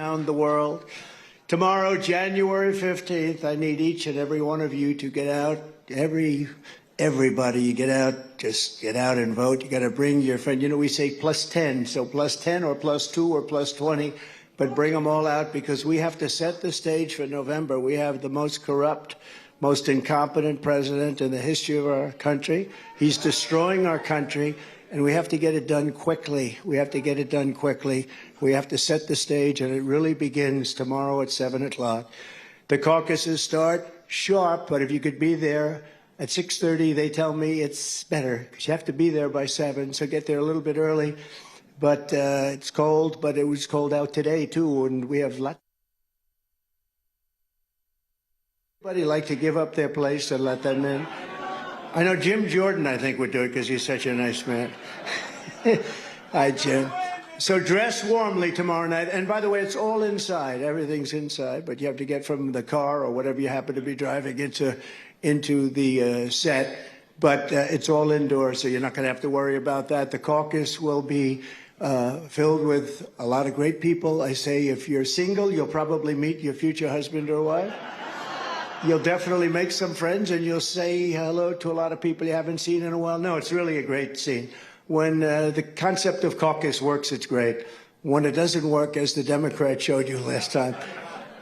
around the world. Tomorrow, January 15th, I need each and every one of you to get out. Everybody, you get out, just get out and vote. You got to bring your friend. You know, we say +10, so +10 or +2 or +20, but bring them all out because we have to set the stage for November. We have the most corrupt, most incompetent president in the history of our country. He's destroying our country, and we have to get it done quickly. We have to get it done quickly. We have to set the stage, and it really begins tomorrow at 7 o'clock. The caucuses start sharp, but if you could be there at 6:30, they tell me it's better because you have to be there by 7, so get there a little bit early. But it's cold, but it was cold out today, too, and we have lots. Anybody like to give up their place and let them in? I know Jim Jordan, I think, would do it because he's such a nice man. Hi, Jim. So dress warmly tomorrow night. And by the way, it's all inside. Everything's inside, but you have to get from the car or whatever you happen to be driving into the set. But it's all indoors, so you're not going to have to worry about that. The caucus will be filled with a lot of great people. I say if you're single, you'll probably meet your future husband or wife. You'll definitely make some friends, and you'll say hello to a lot of people you haven't seen in a while. No, it's really a great scene. When the concept of caucus works, it's great. When it doesn't work, as the Democrats showed you last time,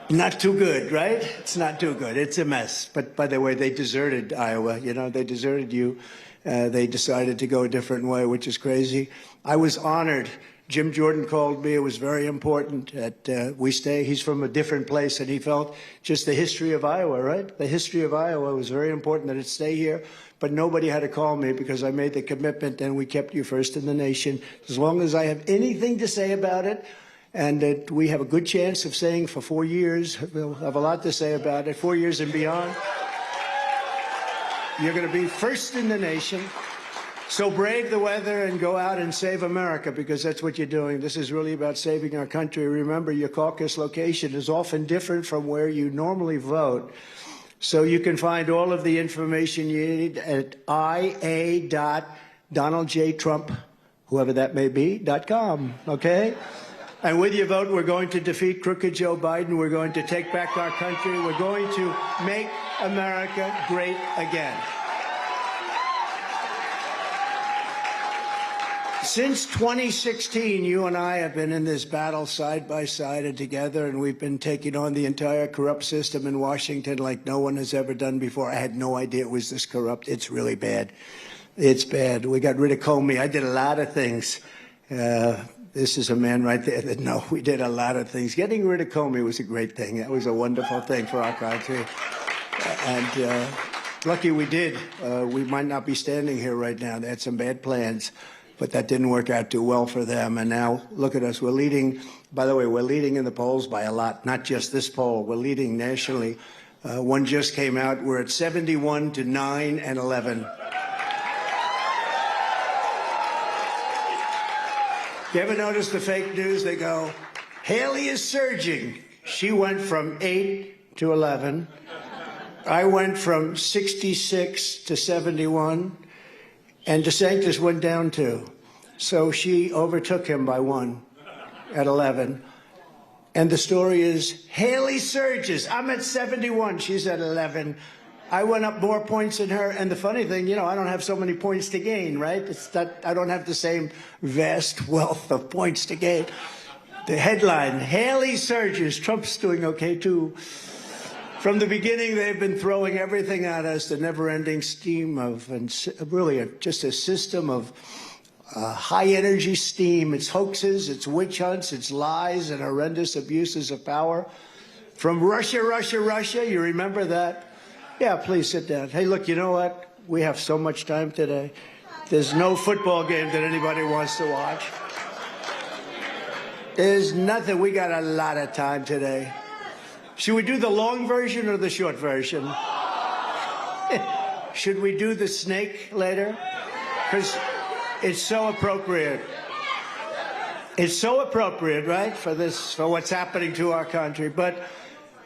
not too good, right? It's not too good. It's a mess. But by the way, they deserted Iowa. You know, they deserted you. They decided to go a different way, which is crazy. I was honored. Jim Jordan called me. It was very important that we stay. He's from a different place, and he felt just the history of Iowa, right? The history of Iowa was very important that it stay here. But nobody had to call me because I made the commitment, and we kept you first in the nation. As long as I have anything to say about it, and that we have a good chance of staying for 4 years, we'll have a lot to say about it, 4 years and beyond. You're going to be first in the nation. So brave the weather and go out and save America, because that's what you're doing. This is really about saving our country. Remember, your caucus location is often different from where you normally vote. So you can find all of the information you need at ia.donaldjtrump, whoever that may be, .com, okay? And with your vote, we're going to defeat crooked Joe Biden. We're going to take back our country. We're going to make America great again. Since 2016, you and I have been in this battle side by side and together, and we've been taking on the entire corrupt system in Washington like no one has ever done before. I had no idea it was this corrupt. It's really bad. It's bad. We got rid of Comey. I did a lot of things. This is a man right there that, no, we did a lot of things. Getting rid of Comey was a great thing. That was a wonderful thing for our country. And lucky we did. We might not be standing here right now. They had some bad plans. But that didn't work out too well for them. And now, look at us. We're leading, by the way, we're leading in the polls by a lot, not just this poll. We're leading nationally. One just came out. We're at 71 to 9 and 11. You ever notice the fake news? They go, Haley is surging. She went from 8 to 11. I went from 66 to 71. And DeSantis went down 2. So she overtook him by 1 at 11. And the story is, Haley surges. I'm at 71. She's at 11. I went up more points than her. And the funny thing, you know, I don't have so many points to gain, right? It's that I don't have the same vast wealth of points to gain. The headline, Haley surges. Trump's doing okay, too. From the beginning, they've been throwing everything at us, the never-ending steam of, and really just a system of high-energy steam. It's hoaxes, it's witch hunts, it's lies and horrendous abuses of power. From Russia, Russia, Russia, you remember that? Yeah, please sit down. Hey, look, you know what? We have so much time today. There's no football game that anybody wants to watch. There's nothing. We got a lot of time today. Should we do the long version or the short version? Should we do the snake later? Because it's so appropriate. It's so appropriate, right, for this, for what's happening to our country. But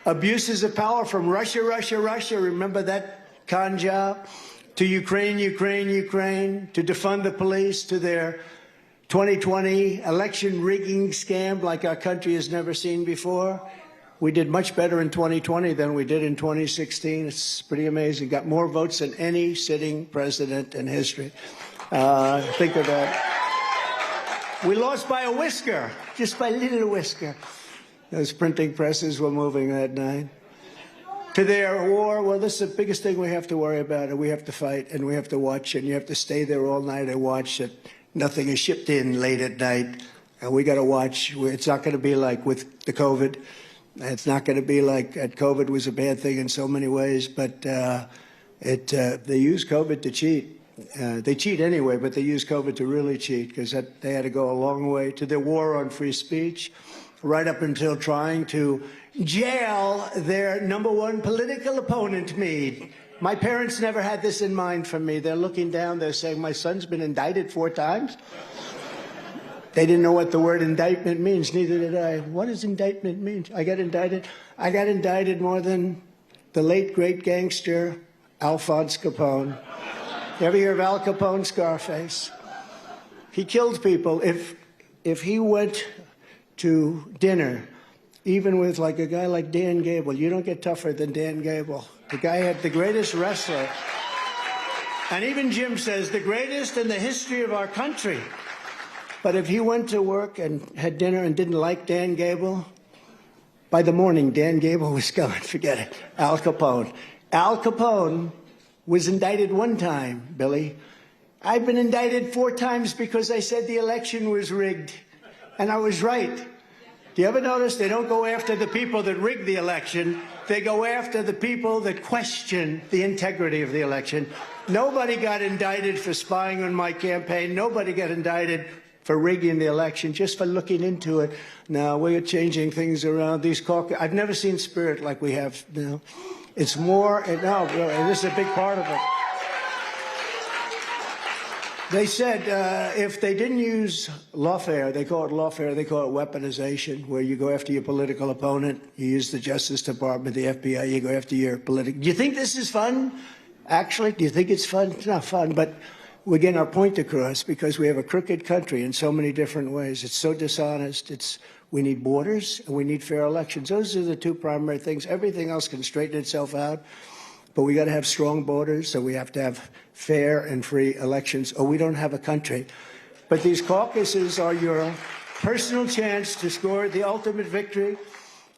abuses of power from Russia, Russia, Russia. Remember that con job? To Ukraine, Ukraine, Ukraine. To defund the police. To 2020 election rigging scam like our country has never seen before. We did much better in 2020 than we did in 2016. It's pretty amazing. Got more votes than any sitting president in history. Think of that. We lost by a whisker, just by a little whisker. Those printing presses were moving that night. To their war, well, this is the biggest thing we have to worry about, and we have to fight, and we have to watch, and you have to stay there all night and watch that nothing is shipped in late at night. And we got to watch. It's not going to be like with the COVID. It's not going to be like COVID was a bad thing in so many ways, but they use COVID to cheat. They cheat anyway, but they use COVID to really cheat because they had to go a long way to their war on free speech, right up until trying to jail their #1 political opponent, me. My parents never had this in mind for me. They're looking down, they're saying, my son's been indicted 4 times. They didn't know what the word indictment means, neither did I. What does indictment mean? I got indicted more than the late great gangster Alphonse Capone. You ever hear of Al Capone, Scarface? He killed people. If he went to dinner, even with like a guy like Dan Gable, you don't get tougher than Dan Gable. The guy had the greatest wrestler. And even Jim says the greatest in the history of our country. But if he went to work and had dinner and didn't like Dan Gable, by the morning, Dan Gable was gone. Forget it. Al Capone. Al Capone was indicted 1 time, Billy. I've been indicted 4 times because I said the election was rigged. And I was right. Do you ever notice they don't go after the people that rigged the election? They go after the people that question the integrity of the election. Nobody got indicted for spying on my campaign. Nobody got indicted for rigging the election, just for looking into it. Now, we're changing things around. These caucus, I've never seen spirit like we have now. It's more, and no, really, and this is a big part of it. They said if they didn't use lawfare, they call it lawfare, they call it weaponization, where you go after your political opponent, you use the Justice Department, the FBI, you go after your political. Do you think this is fun? Actually, do you think it's fun? It's not fun, but we're getting our point across because we have a crooked country in so many different ways. It's so dishonest. We need borders and we need fair elections. Those are the 2 primary things. Everything else can straighten itself out. But we got to have strong borders, so we have to have fair and free elections, or we don't have a country. But these caucuses are your personal chance to score the ultimate victory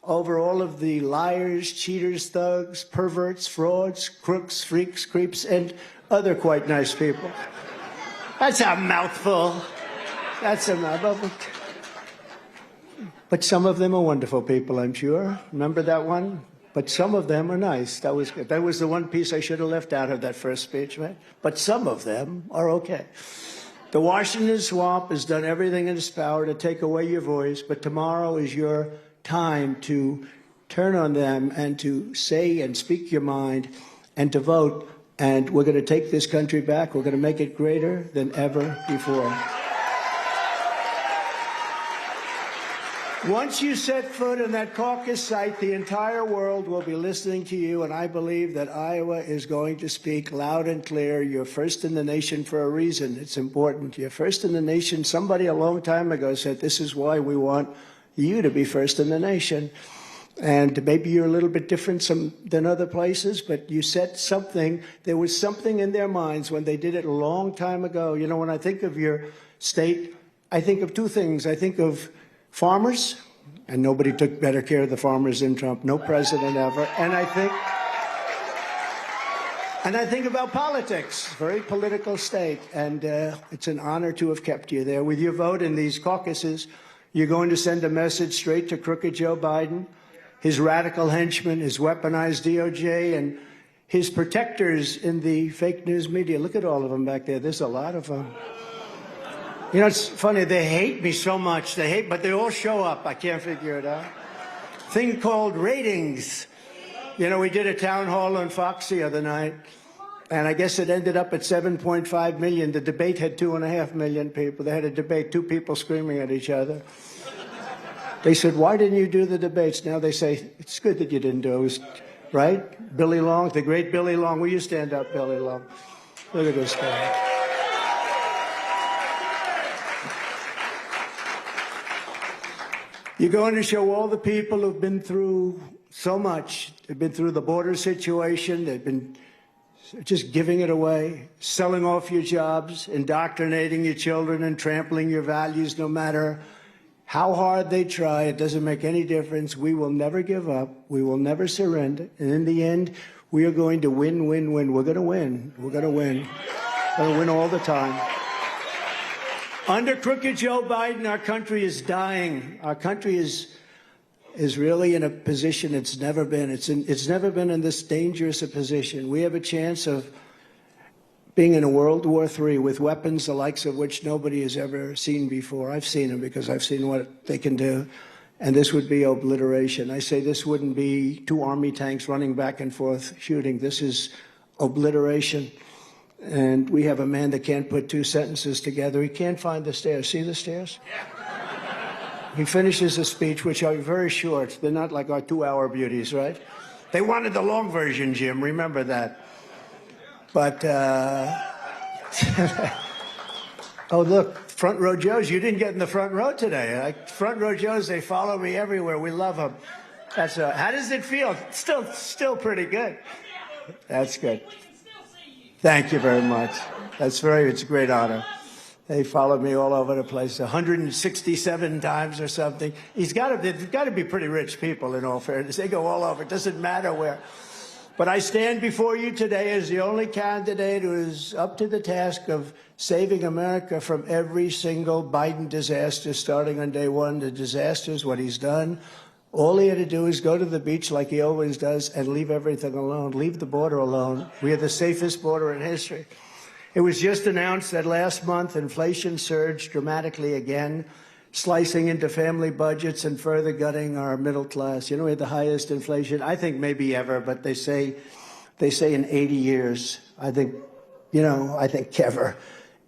over all of the liars, cheaters, thugs, perverts, frauds, crooks, freaks, creeps, and other quite nice people. That's a mouthful. That's a mouthful. But some of them are wonderful people, I'm sure. Remember that one? But some of them are nice. That was good. That was the one piece I should have left out of that first speech, right? But some of them are okay. The Washington swamp has done everything in its power to take away your voice, but tomorrow is your time to turn on them and to say and speak your mind and to vote. And we're going to take this country back. We're going to make it greater than ever before. Once you set foot in that caucus site, the entire world will be listening to you, and I believe that Iowa is going to speak loud and clear. You're first in the nation for a reason. It's important. You're first in the nation. Somebody a long time ago said this is why we want you to be first in the nation. And maybe you're a little bit different than other places, but you set something. There was something in their minds when they did it a long time ago. You know, when I think of your state, I think of 2 things. I think of farmers, and nobody took better care of the farmers than Trump, no president ever. And I think about politics, very political state, and it's an honor to have kept you there. With your vote in these caucuses, you're going to send a message straight to crooked Joe Biden, his radical henchmen, his weaponized DOJ, and his protectors in the fake news media. Look at all of them back there. There's a lot of them. You know, it's funny, they hate me so much. But they all show up. I can't figure it out. Thing called ratings. You know, we did a town hall on Fox the other night, and I guess it ended up at 7.5 million. The debate had 2.5 million people. They had a debate, 2 people screaming at each other. They said, why didn't you do the debates? Now they say, it's good that you didn't do it. It was, right? Billy Long, the great Billy Long. Will you stand up, Billy Long? Look at this guy. You're going to show all the people who've been through so much. They've been through the border situation. They've been just giving it away, selling off your jobs, indoctrinating your children, and trampling your values no matter how hard they try. It doesn't make any difference. We will never give up. We will never surrender. And in the end, we are going to win, win, win. We're going to win. We're going to win. We're going to win all the time. Under crooked Joe Biden, our country is dying. Our country is really in a position it's never been. It's never been in this dangerous a position. We have a chance of being in a World War III with weapons the likes of which nobody has ever seen before. I've seen them because I've seen what they can do. And this would be obliteration. I say this wouldn't be 2 Army tanks running back and forth shooting. This is obliteration. And we have a man that can't put 2 sentences together. He can't find the stairs. See the stairs? He finishes a speech, which are very short. They're not like our 2-hour beauties, right? They wanted the long version, Jim. Remember that. But, oh, look, Front Row Joes. You didn't get in the front row today. Front Row Joes, they follow me everywhere. We love them. That's how does it feel? Still pretty good. That's good. Thank you very much. It's a great honor. They followed me all over the place, 167 times or something. They've got to be pretty rich people, in all fairness. They go all over. It doesn't matter where. But I stand before you today as the only candidate who is up to the task of saving America from every single Biden disaster, starting on day 1. The disaster is what he's done. All he had to do is go to the beach like he always does and leave everything alone, leave the border alone. We are the safest border in history. It was just announced that last month inflation surged dramatically again, slicing into family budgets and further gutting our middle class. You know, we had the highest inflation, I think maybe ever, but they say in 80 years. I think ever.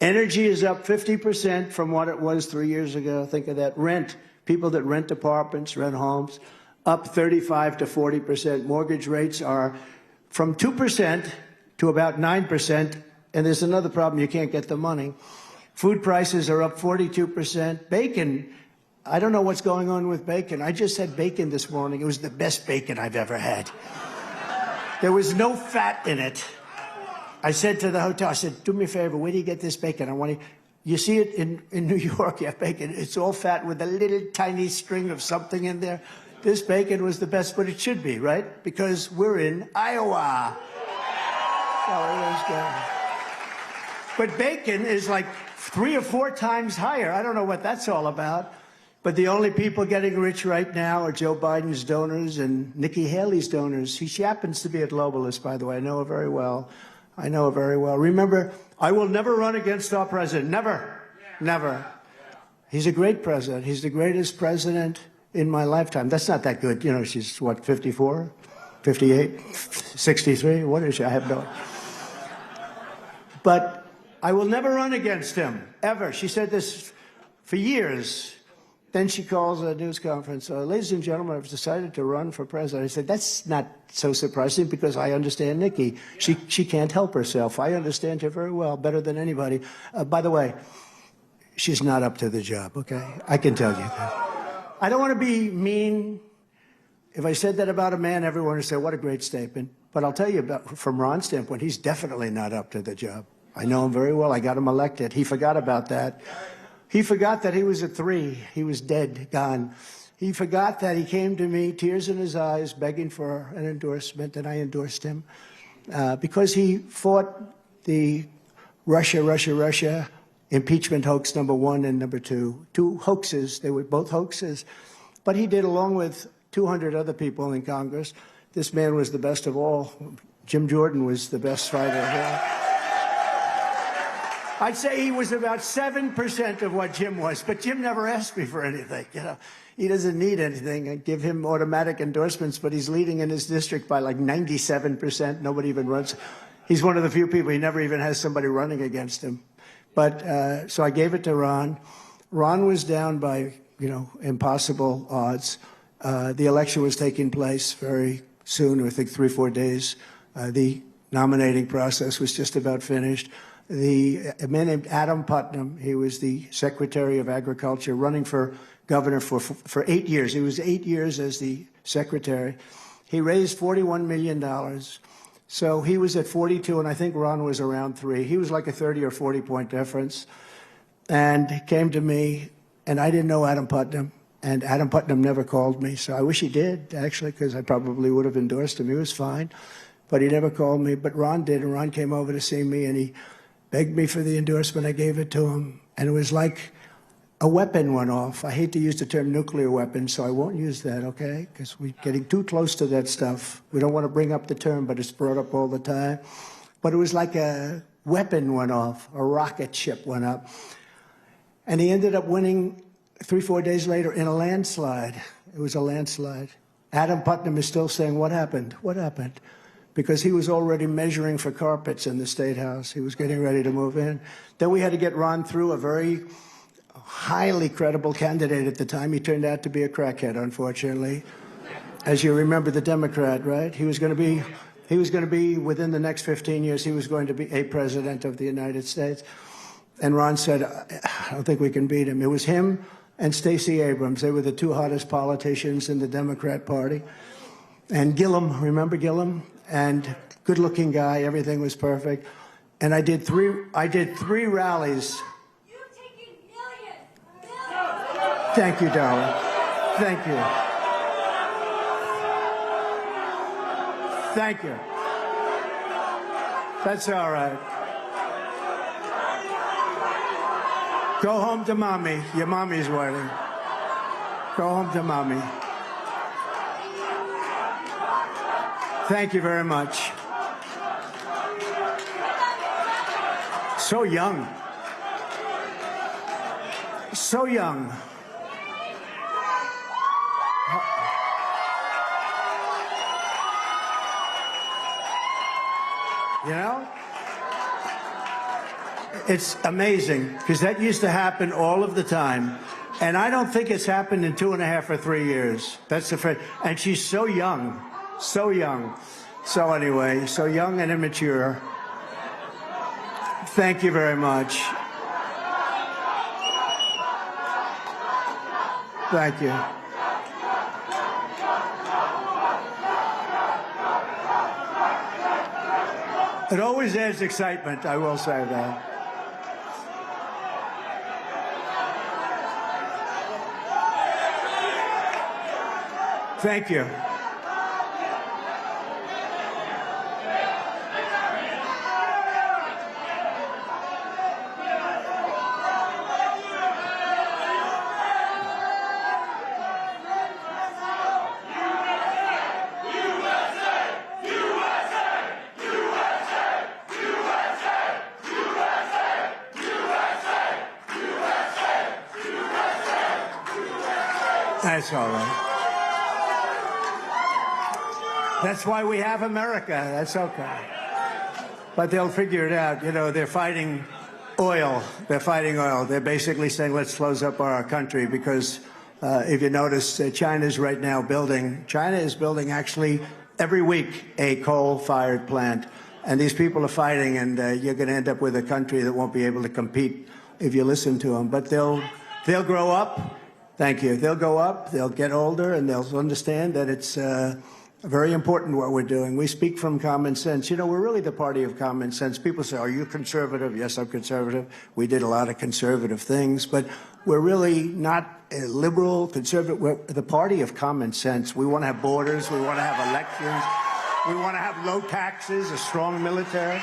Energy is up 50% from what it was 3 years ago. Think of that. Rent, people that rent apartments, rent homes, up 35 to 40%. Mortgage rates are from 2% to about 9%. And there's another problem, you can't get the money. Food prices are up 42%. Bacon, I don't know what's going on with bacon. I just had bacon this morning. It was the best bacon I've ever had. There was no fat in it. I said to the hotel, I said, do me a favor, where do you get this bacon? I want to, you see it in New York, you have bacon. It's all fat with a little tiny string of something in there. This bacon was the best, but it should be, right? Because we're in Iowa. But bacon is like 3 or 4 times higher. I don't know what that's all about. But the only people getting rich right now are Joe Biden's donors and Nikki Haley's donors. She happens to be a globalist, by the way. I know her very well. Remember, I will never run against our president. Never. Never. He's a great president. He's the greatest president in my lifetime. That's not that good. You know, she's, what, 54, 58, 63? What is she? I have no idea. But I will never run against him, ever. She said this for years. Then she calls a news conference. Ladies and gentlemen, I've decided to run for president. I said, that's not so surprising because I understand Nikki. She can't help herself. I understand her very well, better than anybody. By the way, she's not up to the job, okay? I can tell you that. I don't want to be mean. If I said that about a man, everyone would say, what a great statement. But I'll tell you, from Ron's standpoint, he's definitely not up to the job. I know him very well. I got him elected. He forgot about that. He forgot that he was at 3. He was dead, gone. He forgot that he came to me, tears in his eyes, begging for an endorsement, and I endorsed him because he fought the Russia impeachment hoax number 1 and number 2. 2 hoaxes. They were both hoaxes. But he did, along with 200 other people in Congress. This man was the best of all. Jim Jordan was the best fighter of all. I'd say he was about 7% of what Jim was, but Jim never asked me for anything. You know, he doesn't need anything. I give him automatic endorsements, but he's leading in his district by like 97%. Nobody even runs. He's one of the few people, he never even has somebody running against him. But so I gave it to Ron. Ron was down by, impossible odds. The election was taking place very soon, I think 3 or 4 days. The nominating process was just about finished. A man named Adam Putnam, he was the Secretary of Agriculture, running for governor for 8 years. He was 8 years as the secretary. He raised $41 million. So he was at 42, and I think Ron was around 3. He was like a 30 or 40 point difference. And he came to me, and I didn't know Adam Putnam. And Adam Putnam never called me. So I wish he did, actually, because I probably would have endorsed him. He was fine. But he never called me. But Ron did, and Ron came over to see me, and he begged me for the endorsement. I gave it to him. And it was like a weapon went off. I hate to use the term nuclear weapon, so I won't use that, okay? Because we're getting too close to that stuff. We don't want to bring up the term, but it's brought up all the time. But it was like a weapon went off, a rocket ship went up. And he ended up winning 3 or 4 days later in a landslide. It was a landslide. Adam Putnam is still saying, what happened? What happened? Because he was already measuring for carpets in the State House. He was getting ready to move in. Then we had to get Ron through, a very highly credible candidate at the time. He turned out to be a crackhead, unfortunately. As you remember, the Democrat, right? He was going to be within the next 15 years, he was going to be a president of the United States. And Ron said, I don't think we can beat him. It was him and Stacey Abrams. They were the 2 hottest politicians in the Democrat Party. And Gillum, remember Gillum? And good-looking guy, everything was perfect. And I did three rallies. You're taking millions. Thank you, darling. Thank you. Thank you. That's all right. Go home to mommy. Your mommy's waiting. Go home to mommy. Thank you very much. So young. So young. You know? It's amazing, because that used to happen all of the time. And I don't think it's happened in 2.5 or 3 years. That's the first. And she's so young. So young. So anyway, so young and immature. Thank you very much. Thank you. It always adds excitement, I will say that. Thank you. That's all right. That's why we have America. That's okay. But they'll figure it out. You know, they're fighting oil. They're fighting oil. They're basically saying, let's close up our country because if you notice, China's right now building, China is building actually every week a coal-fired plant. And these people are fighting, and you're going to end up with a country that won't be able to compete if you listen to them. But they'll grow up. Thank you. They'll go up, they'll get older, and they'll understand that it's very important what we're doing. We speak from common sense. You know, we're really the party of common sense. People say, are you conservative? Yes, I'm conservative. We did a lot of conservative things, but we're really not liberal, conservative. We're the party of common sense. We want to have borders. We want to have elections. We want to have low taxes, a strong military.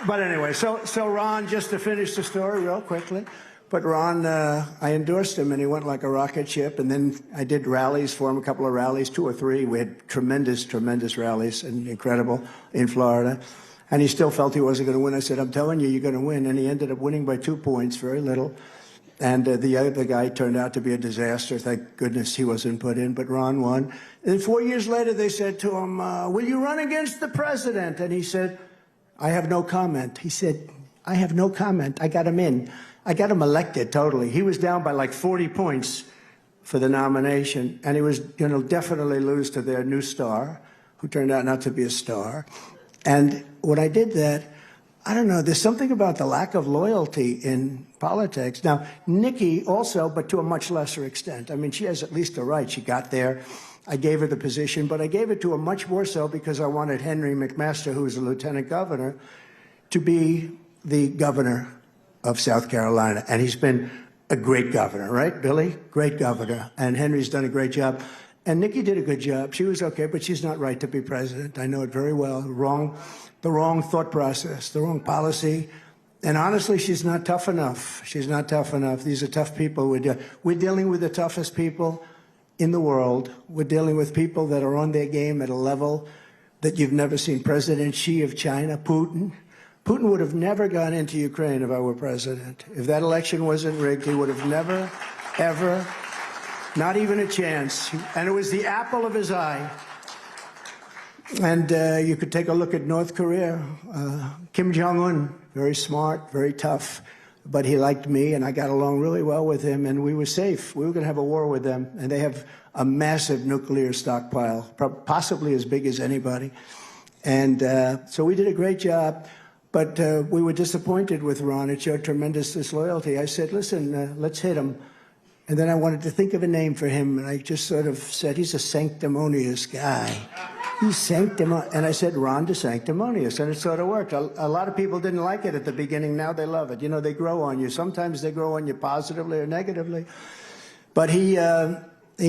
But anyway, so Ron, just to finish the story real quickly, but Ron, I endorsed him, and he went like a rocket ship. And then I did rallies for him, a couple of rallies, 2 or 3. We had tremendous, tremendous rallies, and incredible, in Florida. And he still felt he wasn't going to win. I said, I'm telling you, you're going to win. And he ended up winning by 2 points, very little. And the other guy turned out to be a disaster. Thank goodness he wasn't put in, but Ron won. And 4 years later, they said to him, will you run against the president? And he said, I have no comment. He said, I have no comment. I got him in. I got him elected totally. He was down by like 40 points for the nomination, and he was going to definitely lose to their new star, who turned out not to be a star. And when I did that, I don't know, there's something about the lack of loyalty in politics. Now, Nikki also, but to a much lesser extent. I mean, she has at least a right. She got there. I gave her the position, but I gave it to her much more so because I wanted Henry McMaster, who was a lieutenant governor, to be the governor of South Carolina. And he's been a great governor, right, Billy? Great governor. And Henry's done a great job. And Nikki did a good job. She was okay, but she's not right to be president. I know it very well. The wrong thought process, the wrong policy. And honestly, she's not tough enough. She's not tough enough. These are tough people. We're dealing with the toughest people in the world. We're dealing with people that are on their game at a level that you've never seen. President Xi of China, Putin. Putin would have never gone into Ukraine if I were president. If that election wasn't rigged, he would have never, ever, not even a chance. And it was the apple of his eye. And you could take a look at North Korea. Kim Jong-un, very smart, very tough, but he liked me, and I got along really well with him, and we were safe. We were going to have a war with them, and they have a massive nuclear stockpile, possibly as big as anybody. And so we did a great job, but we were disappointed with Ron. It showed tremendous disloyalty. I said, listen, let's hit him. And then I wanted to think of a name for him, and I just sort of said, he's a sanctimonious guy. He's sanctimonious. And I said, Ron DeSanctimonious, and it sort of worked. A lot of people didn't like it at the beginning. Now they love it. You know, they grow on you. Sometimes they grow on you positively or negatively. But he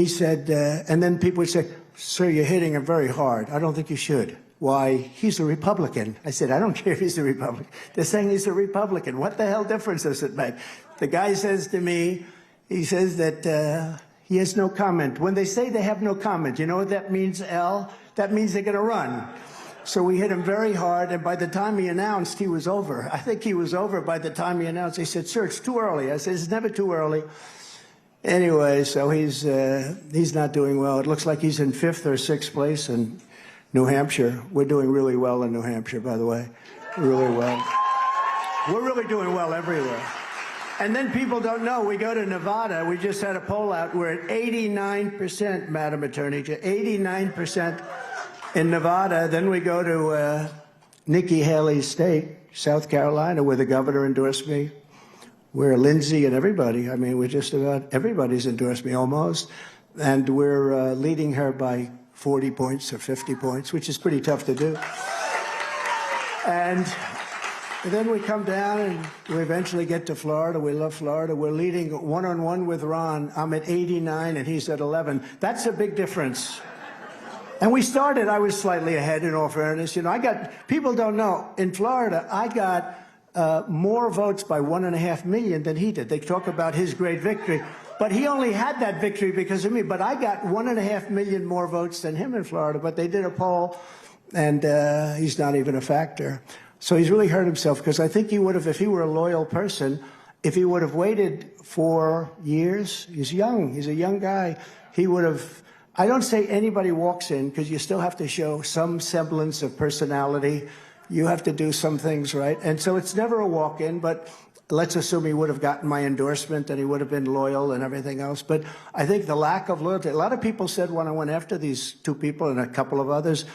said, and then people would say, sir, you're hitting him very hard. I don't think you should. Why? He's a Republican. I said, I don't care if he's a Republican. They're saying he's a Republican. What the hell difference does it make? The guy says to me, he says that he has no comment. When they say they have no comment, you know what that means, L? That means they're going to run. So we hit him very hard, and by the time he announced, he was over. I think he was over by the time he announced. He said, sir, it's too early. I said, it's never too early. Anyway, so he's not doing well. It looks like he's in 5th or 6th place in New Hampshire. We're doing really well in New Hampshire, by the way. Really well. We're really doing well everywhere. And then people don't know, we go to Nevada, we just had a poll out, we're at 89%, Madam Attorney, 89% in Nevada. Then we go to Nikki Haley's state, South Carolina, where the governor endorsed me, where Lindsay and everybody, I mean, we're just about, everybody's endorsed me almost. And we're leading her by 40 points or 50 points, which is pretty tough to do. And then we come down and we eventually get to Florida. We love Florida. We're leading one-on-one with Ron. I'm at 89 and he's at 11. That's a big difference. And we started, I was slightly ahead in all fairness. You know, people don't know, in Florida, I got more votes by 1.5 million than he did. They talk about his great victory. But he only had that victory because of me. But I got 1.5 million more votes than him in Florida. But they did a poll and he's not even a factor. So he's really hurt himself, because I think he would have, if he were a loyal person, if he would have waited 4 years, he's young, he's a young guy, he would have, I don't say anybody walks in, because you still have to show some semblance of personality. You have to do some things right. And so it's never a walk-in, but let's assume he would have gotten my endorsement and he would have been loyal and everything else. But I think the lack of loyalty, a lot of people said when I went after these 2 people and a couple of others,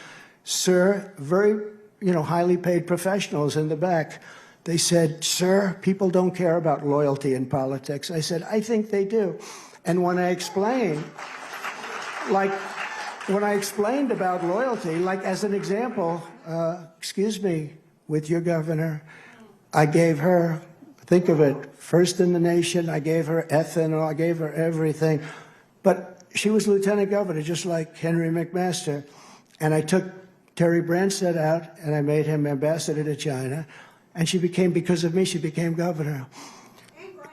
sir, very, highly paid professionals in the back. They said, sir, people don't care about loyalty in politics. I said, I think they do. And when I explained, about loyalty, like as an example, excuse me, with your governor, I gave her, think of it, first in the nation, I gave her ethanol, I gave her everything. But she was lieutenant governor, just like Henry McMaster. And I took Terry Branstad out, and I made him ambassador to China, and she became, because of me, she became governor.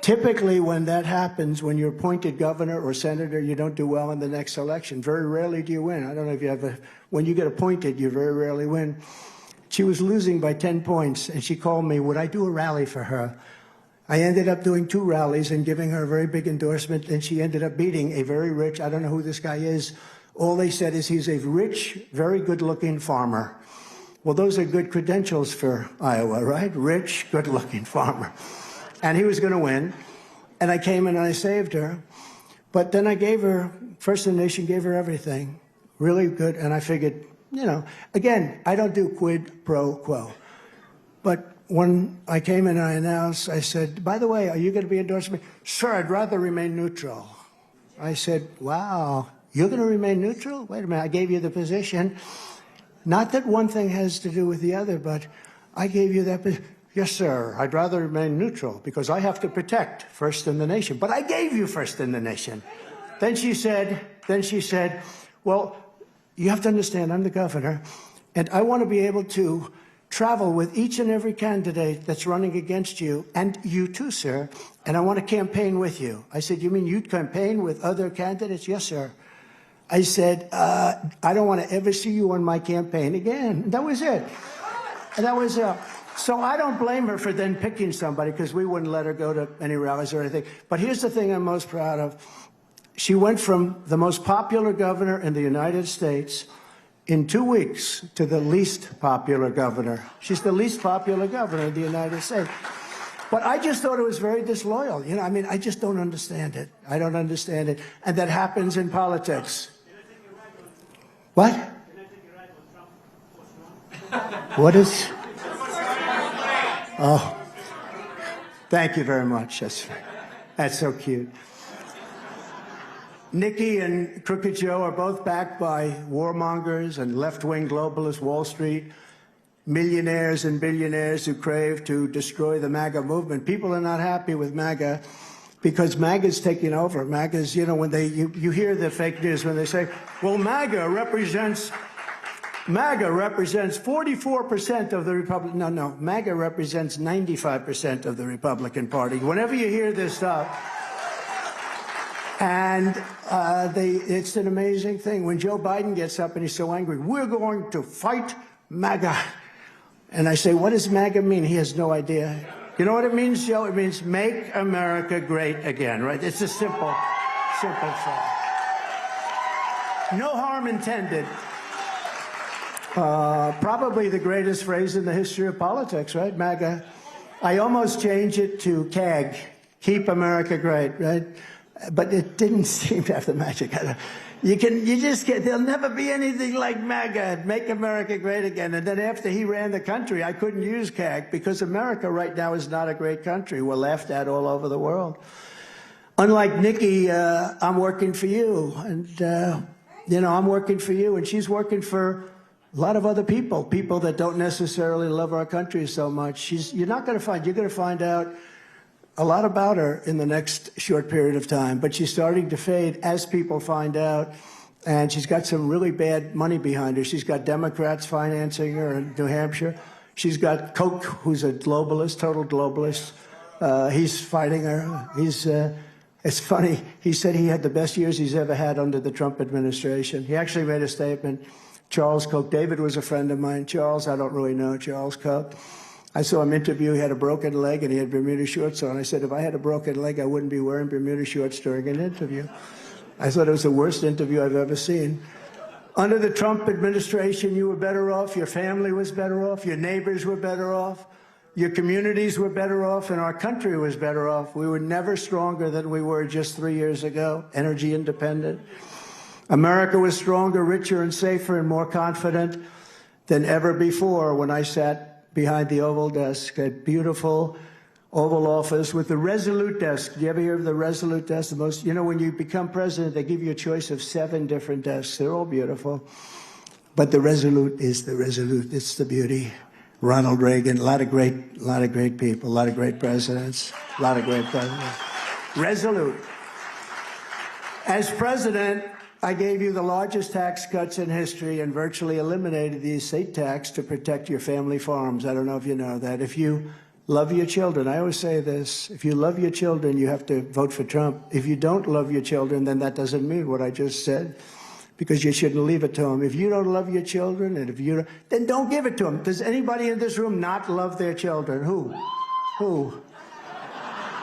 Typically, when that happens, when you're appointed governor or senator, you don't do well in the next election. Very rarely do you win. I don't know if you have when you get appointed, you very rarely win. She was losing by 10 points, and she called me, would I do a rally for her? I ended up doing 2 rallies and giving her a very big endorsement, and she ended up beating a very rich, I don't know who this guy is, all they said is he's a rich, very good-looking farmer. Well, those are good credentials for Iowa, right? Rich, good-looking farmer. And he was going to win. And I came in and I saved her. But then I gave her, First in the Nation gave her everything. Really good. And I figured, again, I don't do quid pro quo. But when I came in and I announced, I said, by the way, are you going to be endorsing me? Sir, I'd rather remain neutral. I said, wow, you're going to remain neutral? Wait a minute, I gave you the position. Not that one thing has to do with the other, but I gave you that position. Yes, sir, I'd rather remain neutral because I have to protect first in the nation. But I gave you first in the nation. Then she said, well, you have to understand, I'm the governor, and I want to be able to travel with each and every candidate that's running against you, and you too, sir, and I want to campaign with you. I said, you mean you'd campaign with other candidates? Yes, sir. I said, I don't want to ever see you on my campaign again. And that was it. And that was so I don't blame her for then picking somebody, because we wouldn't let her go to any rallies or anything. But here's the thing I'm most proud of. She went from the most popular governor in the United States in 2 weeks to the least popular governor. She's the least popular governor in the United States. But I just thought it was very disloyal. You know, I mean, I just don't understand it. I don't understand it. And that happens in politics. What? What is? Oh, thank you very much. That's so cute. Nikki and Crooked Joe are both backed by warmongers and left-wing globalists, Wall Street, millionaires and billionaires who crave to destroy the MAGA movement. People are not happy with MAGA because MAGA's taking over. MAGA's, you know, when you hear the fake news when they say, well, MAGA represents 44% of the Republican. No, MAGA represents 95% of the Republican Party. Whenever you hear this stuff, and it's an amazing thing. When Joe Biden gets up and he's so angry, we're going to fight MAGA. And I say, what does MAGA mean? He has no idea. You know what it means, Joe? It means make America great again, right? It's a simple thing. No harm intended. Probably the greatest phrase in the history of politics, right? MAGA. I almost changed it to CAG, keep America great, right? But it didn't seem to have the magic. There'll never be anything like MAGA, make America great again. And then after he ran the country, I couldn't use CAG because America right now is not a great country. We're laughed at all over the world. Unlike Nikki, I'm working for you. And, you know, I'm working for you. And she's working for a lot of other people that don't necessarily love our country so much. You're going to find out a lot about her in the next short period of time, but she's starting to fade as people find out, and she's got some really bad money behind her. She's got Democrats financing her in New Hampshire. She's got Koch, who's a globalist, total globalist. He's fighting her. It's funny, he said he had the best years he's ever had under the Trump administration. He actually made a statement. Charles Koch, David was a friend of mine. Charles, I don't really know Charles Koch. I saw him interview, he had a broken leg and he had Bermuda shorts on. I said, if I had a broken leg, I wouldn't be wearing Bermuda shorts during an interview. I thought it was the worst interview I've ever seen. Under the Trump administration, you were better off, your family was better off, your neighbors were better off, your communities were better off, and our country was better off. We were never stronger than we were just 3 years ago, energy independent. America was stronger, richer, and safer, and more confident than ever before when I sat behind the Oval desk, a beautiful Oval Office with the Resolute desk. Do you ever hear of the Resolute desk? You know, when you become president, they give you a choice of 7 different desks. They're all beautiful. But the Resolute is the Resolute. It's the beauty. Ronald Reagan, a lot of great people, a lot of great presidents, a lot of great presidents. Resolute. As president, I gave you the largest tax cuts in history and virtually eliminated the estate tax to protect your family farms. I don't know if you know that. If you love your children, I always say this, if you love your children, you have to vote for Trump. If you don't love your children, then that doesn't mean what I just said, because you shouldn't leave it to them. If you don't love your children, and then don't give it to them. Does anybody in this room not love their children? Who?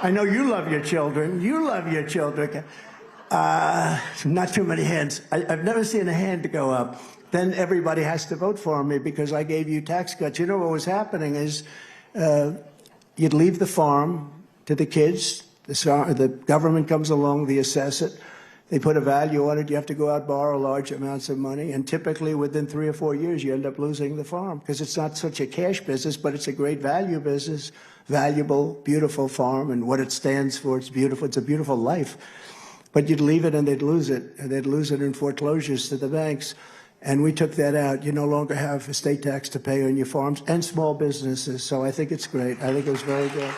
I know you love your children. You love your children. Not too many hands. I've never seen a hand go up. Then everybody has to vote for me because I gave you tax cuts. You know what was happening is you'd leave the farm to the kids. The government comes along, they assess it. They put a value on it. You have to go out and borrow large amounts of money. And typically within 3 or 4 years, you end up losing the farm because it's not such a cash business, but it's a great value business, valuable, beautiful farm. And what it stands for, it's beautiful. It's a beautiful life. But you'd leave it and they'd lose it. And they'd lose it in foreclosures to the banks. And we took that out. You no longer have estate tax to pay on your farms and small businesses. So I think it's great. I think it was very good.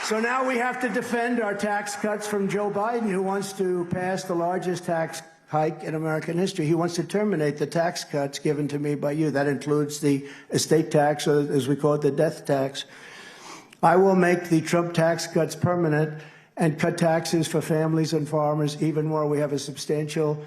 So now we have to defend our tax cuts from Joe Biden, who wants to pass the largest tax hike in American history. He wants to terminate the tax cuts given to me by you. That includes the estate tax, or as we call it, the death tax. I will make the Trump tax cuts permanent and cut taxes for families and farmers even more. We have a substantial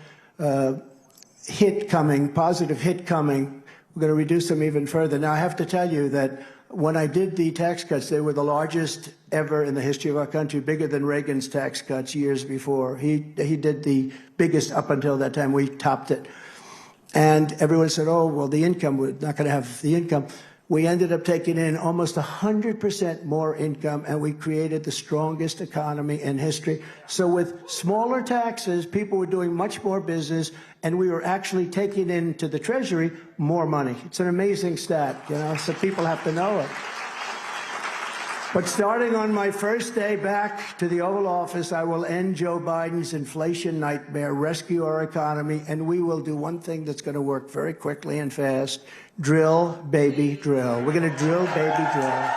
hit coming, positive hit coming. We're going to reduce them even further. Now, I have to tell you that when I did the tax cuts, they were the largest ever in the history of our country, bigger than Reagan's tax cuts years before. He did the biggest up until that time. We topped it. And everyone said, oh, well, the income, we're not going to have the income. We ended up taking in almost 100% more income, and we created the strongest economy in history. So with smaller taxes, people were doing much more business, and we were actually taking into the Treasury more money. It's an amazing stat, you know, so people have to know it. But starting on my first day back to the Oval Office, I will end Joe Biden's inflation nightmare, rescue our economy, and we will do one thing that's going to work very quickly and fast. Drill, baby, drill. We're going to drill, baby, drill.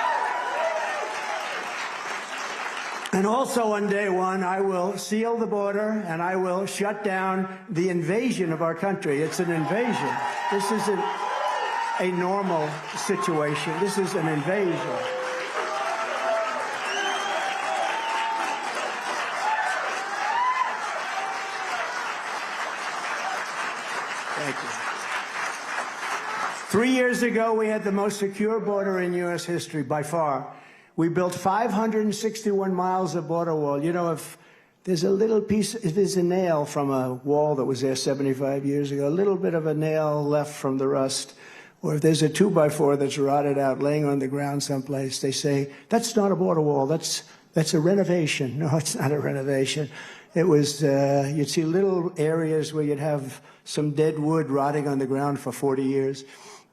And also on day one, I will seal the border and I will shut down the invasion of our country. It's an invasion. This isn't a normal situation. This is an invasion. Thank you. 3 years ago, we had the most secure border in U.S. history, by far. We built 561 miles of border wall. You know, if there's a little piece, if there's a nail from a wall that was there 75 years ago, a little bit of a nail left from the rust, or if there's a 2x4 that's rotted out laying on the ground someplace, they say, that's not a border wall, that's a renovation. No, it's not a renovation. It was, you'd see little areas where you'd have some dead wood rotting on the ground for 40 years.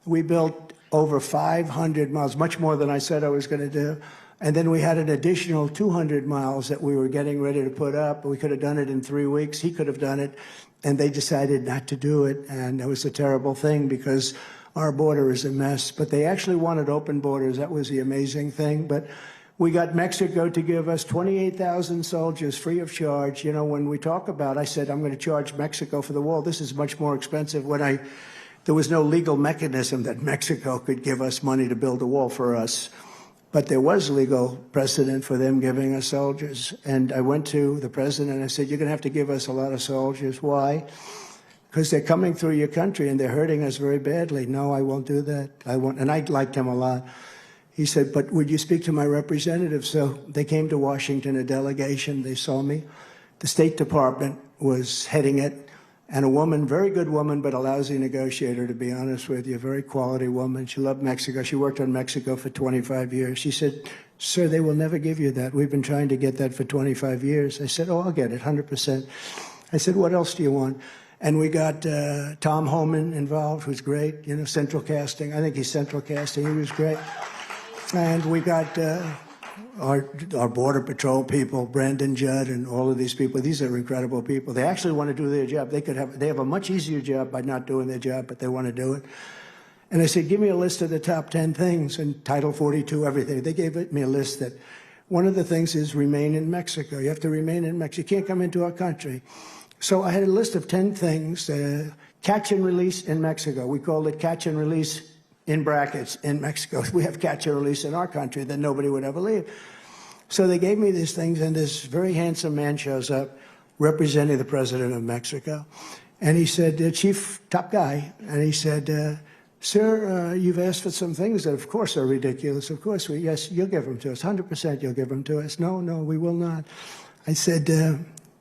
We built over 500 miles, much more than I said I was going to do. And then we had an additional 200 miles that we were getting ready to put up. We could have done it in 3 weeks. He could have done it. And they decided not to do it. And it was a terrible thing because our border is a mess. But they actually wanted open borders. That was the amazing thing. But we got Mexico to give us 28,000 soldiers free of charge. You know, when we talk about, I said, I'm going to charge Mexico for the wall. This is much more expensive. There was no legal mechanism that Mexico could give us money to build a wall for us. But there was legal precedent for them giving us soldiers. And I went to the president and I said, you're going to have to give us a lot of soldiers. Why? Because they're coming through your country and they're hurting us very badly. No, I won't do that. I won't. And I liked him a lot. He said, but would you speak to my representative? So they came to Washington, a delegation. They saw me. The State Department was heading it. And a woman, very good woman, but a lousy negotiator, to be honest with you, a very quality woman. She loved Mexico. She worked on Mexico for 25 years. She said, sir, they will never give you that. We've been trying to get that for 25 years. I said, oh, I'll get it, 100%. I said, what else do you want? And we got Tom Homan involved, who's great, you know, central casting. I think he's central casting. He was great. And we got our Border Patrol people, Brandon Judd, and all of these people. These are incredible people. They actually want to do their job. They have a much easier job by not doing their job, but they want to do it. And I said, give me a list of the top 10 things, and Title 42, everything. They gave me a list that one of the things is remain in Mexico. You have to remain in Mexico. You can't come into our country. So I had a list of 10 things, catch and release in Mexico. We called it catch and release in brackets in Mexico. We have catch and release in our country that nobody would ever leave. So they gave me these things, and this very handsome man shows up representing the president of Mexico. And he said, chief, top guy, and he said, sir, you've asked for some things that, of course, are ridiculous. Of course, yes, you'll give them to us. 100% you'll give them to us. No, we will not. I said,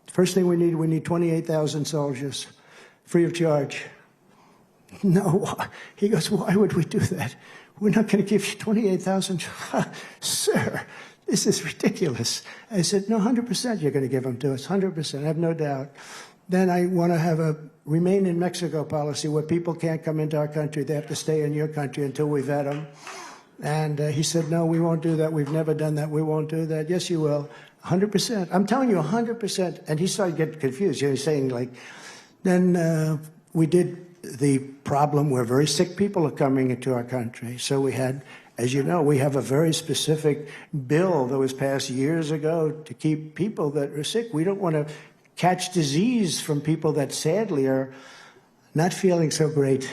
first thing we need 28,000 soldiers, free of charge. No. He goes, why would we do that? We're not going to give you 28,000. Sir, this is ridiculous. I said, no, 100% you're going to give them to us, 100%, I have no doubt. Then I want to have a remain in Mexico policy where people can't come into our country. They have to stay in your country until we vet them. And he said, no, we won't do that. We've never done that. We won't do that. Yes, you will. 100%. I'm telling you, 100%. And he started getting confused. He was saying, like, then we did the problem where very sick people are coming into our country. So we had, as you know, we have a very specific bill that was passed years ago to keep people that are sick. We don't want to catch disease from people that sadly are not feeling so great,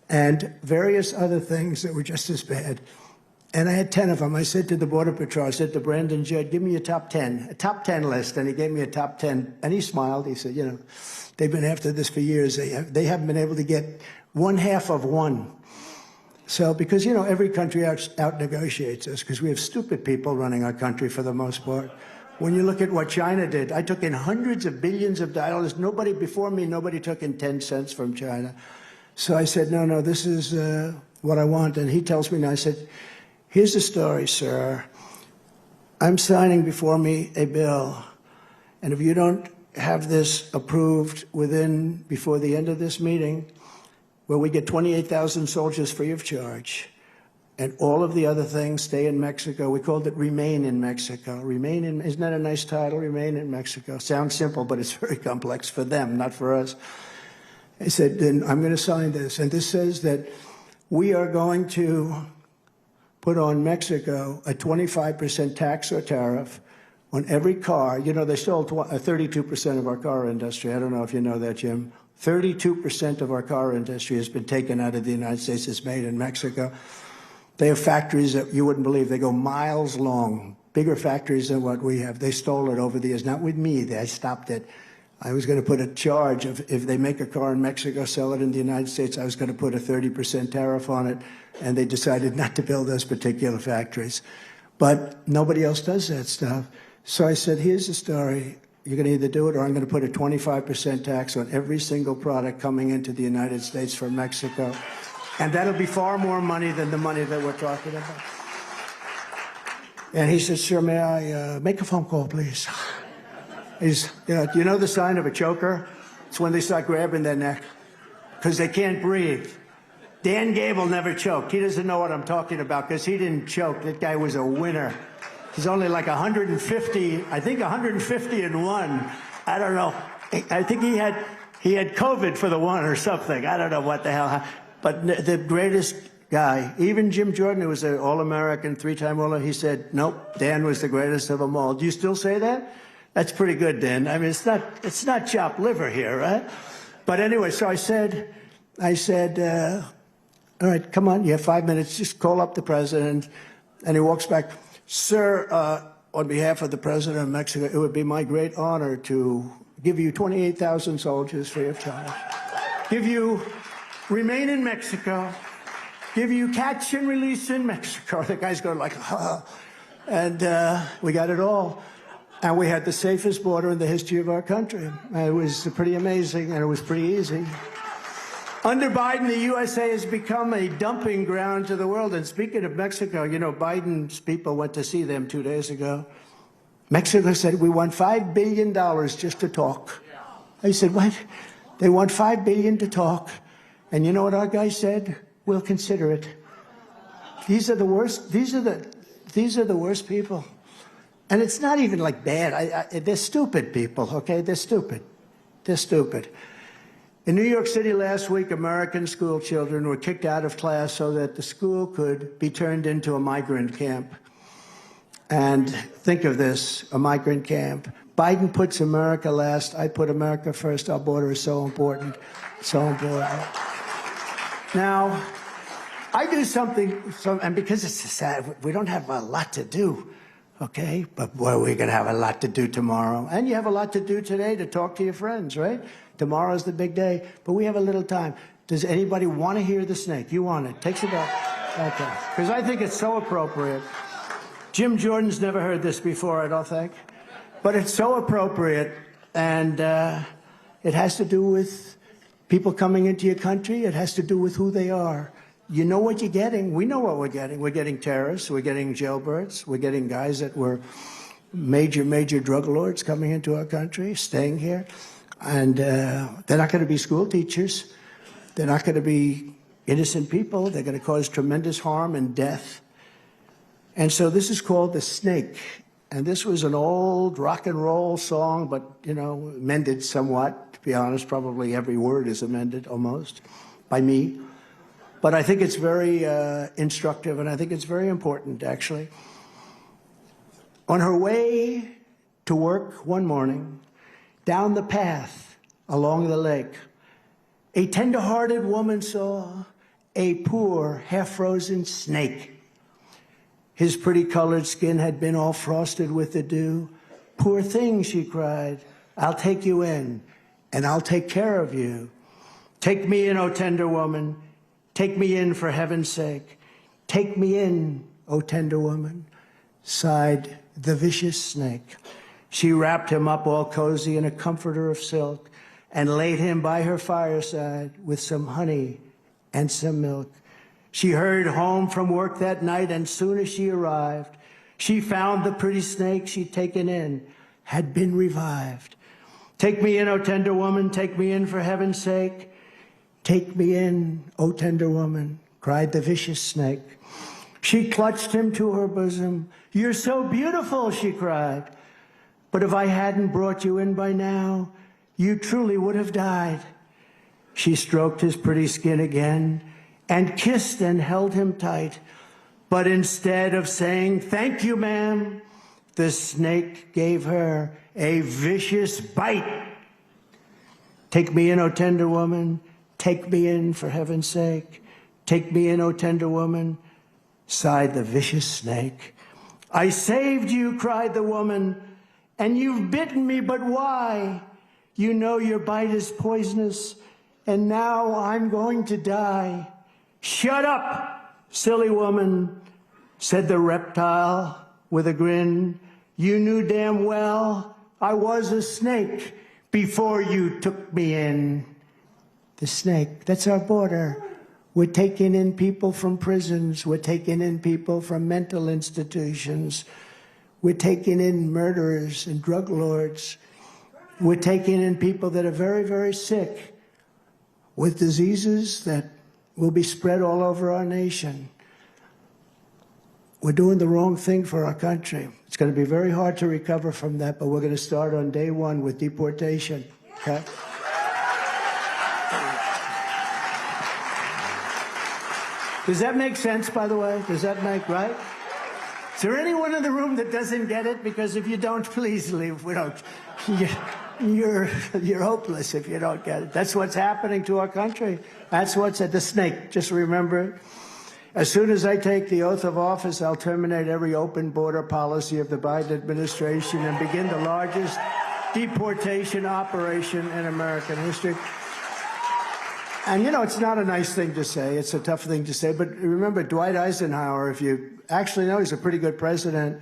and various other things that were just as bad. And I had 10 of them. I said to the Border Patrol, I said to Brandon Judd, give me a top 10 list. And he gave me a top 10. And he smiled. He said, you know, they've been after this for years. They haven't been able to get 1/2 of one. So, because, you know, every country out negotiates us because we have stupid people running our country for the most part. When you look at what China did, I took in hundreds of billions of dollars. Nobody before me, nobody took in 10 cents from China. So I said, no, no, this is what I want. And he tells me now, I said, here's the story, sir. I'm signing before me a bill. And if you don't have this approved before the end of this meeting, where we get 28,000 soldiers free of charge, and all of the other things stay in Mexico. We called it Remain in Mexico. Isn't that a nice title? Remain in Mexico. Sounds simple, but it's very complex for them, not for us. I said, then I'm going to sign this. And this says that we are going to put on Mexico a 25% tax or tariff on every car. You know, they stole 32% of our car industry. I don't know if you know that, Jim. 32% of our car industry has been taken out of the United States. It's made in Mexico. They have factories that you wouldn't believe. They go miles long, bigger factories than what we have. They stole it over the years. Not with me. I stopped it. I was going to put a charge of if they make a car in Mexico, sell it in the United States, I was going to put a 30% tariff on it. And they decided not to build those particular factories. But nobody else does that stuff. So I said, here's the story. You're going to either do it or I'm going to put a 25% tax on every single product coming into the United States from Mexico. And that'll be far more money than the money that we're talking about. And he said, sir, may I make a phone call, please? You know the sign of a choker? It's when they start grabbing their neck because they can't breathe. Dan Gable never choked. He doesn't know what I'm talking about because he didn't choke. That guy was a winner. He's only like 150, I think 150-1. I don't know. I think he had COVID for the one or something. I don't know what the hell. But the greatest guy, even Jim Jordan, who was an All-American, 3-time All, he said, nope, Dan was the greatest of them all. Do you still say that? That's pretty good, Dan. I mean, it's not chopped liver here, right? But anyway, so I said, all right, come on, you have 5 minutes. Just call up the president. And he walks back. Sir, on behalf of the president of Mexico, it would be my great honor to give you 28,000 soldiers free of charge. Give you Remain in Mexico. Give you catch and release in Mexico. The guy's going like, and we got it all. And we had the safest border in the history of our country. It was pretty amazing, and it was pretty easy. Under Biden, the USA has become a dumping ground to the world. And speaking of Mexico, you know, Biden's people went to see them 2 days ago. Mexico said, we want $5 billion just to talk. I said, what? They want $5 billion to talk. And you know what our guy said? We'll consider it. These are the worst. These are the worst people. And it's not even like bad. They're stupid people, okay? They're stupid. They're stupid. In New York City last week, American school children were kicked out of class so that the school could be turned into a migrant camp. And think of this, a migrant camp. Biden puts America last. I put America first. Our border is so important, so important. Now, I do something, and because it's sad, we don't have a lot to do, okay? But boy, we're going to have a lot to do tomorrow. And you have a lot to do today to talk to your friends, right? Tomorrow's the big day, but we have a little time. Does anybody want to hear the snake? You want it? Takes about, okay. Because I think it's so appropriate. Jim Jordan's never heard this before, I don't think. But it's so appropriate, and it has to do with people coming into your country. It has to do with who they are. you know what you're getting. We know what we're getting. We're getting terrorists. We're getting jailbirds. We're getting guys that were major drug lords coming into our country, staying here. And they're not going to be school teachers. They're not going to be innocent people. They're going to cause tremendous harm and death. And so this is called The Snake. And this was an old rock and roll song, but, you know, amended somewhat. To be honest, probably every word is amended almost by me. But I think it's very instructive, and I think it's very important, actually. On her way to work one morning, down the path along the lake, a tender-hearted woman saw a poor, half-frozen snake. His pretty colored skin had been all frosted with the dew. Poor thing, she cried, I'll take you in, and I'll take care of you. Take me in, O tender woman. Take me in for heaven's sake. Take me in, O tender woman, sighed the vicious snake. She wrapped him up all cozy in a comforter of silk and laid him by her fireside with some honey and some milk. She hurried home from work that night, and soon as she arrived, she found the pretty snake she'd taken in had been revived. Take me in, O tender woman, take me in for heaven's sake. Take me in, O tender woman, cried the vicious snake. She clutched him to her bosom. You're so beautiful, she cried. But if I hadn't brought you in by now, you truly would have died. She stroked his pretty skin again and kissed and held him tight. But instead of saying, thank you, ma'am, the snake gave her a vicious bite. Take me in, O tender woman, take me in for heaven's sake. Take me in, O tender woman, sighed the vicious snake. I saved you, cried the woman, and you've bitten me, but why? You know your bite is poisonous, and now I'm going to die. Shut up, silly woman, said the reptile with a grin. You knew damn well I was a snake before you took me in. The snake, that's our border. We're taking in people from prisons. We're taking in people from mental institutions. We're taking in murderers and drug lords. We're taking in people that are very sick with diseases that will be spread all over our nation. We're doing the wrong thing for our country. It's going to be very hard to recover from that, but we're going to start on day one with deportation. Okay? Does that make sense, by the way? Does that make, right? Is there anyone in the room that doesn't get it? Because if you don't, please leave. We don't. You're hopeless if you don't get it. That's what's happening to our country. That's what's at the snake. Just remember it. As soon as I take the oath of office, I'll terminate every open border policy of the Biden administration and begin the largest deportation operation in American history. And, you know, it's not a nice thing to say. It's a tough thing to say. But remember, Dwight Eisenhower, if you actually know, he's a pretty good president.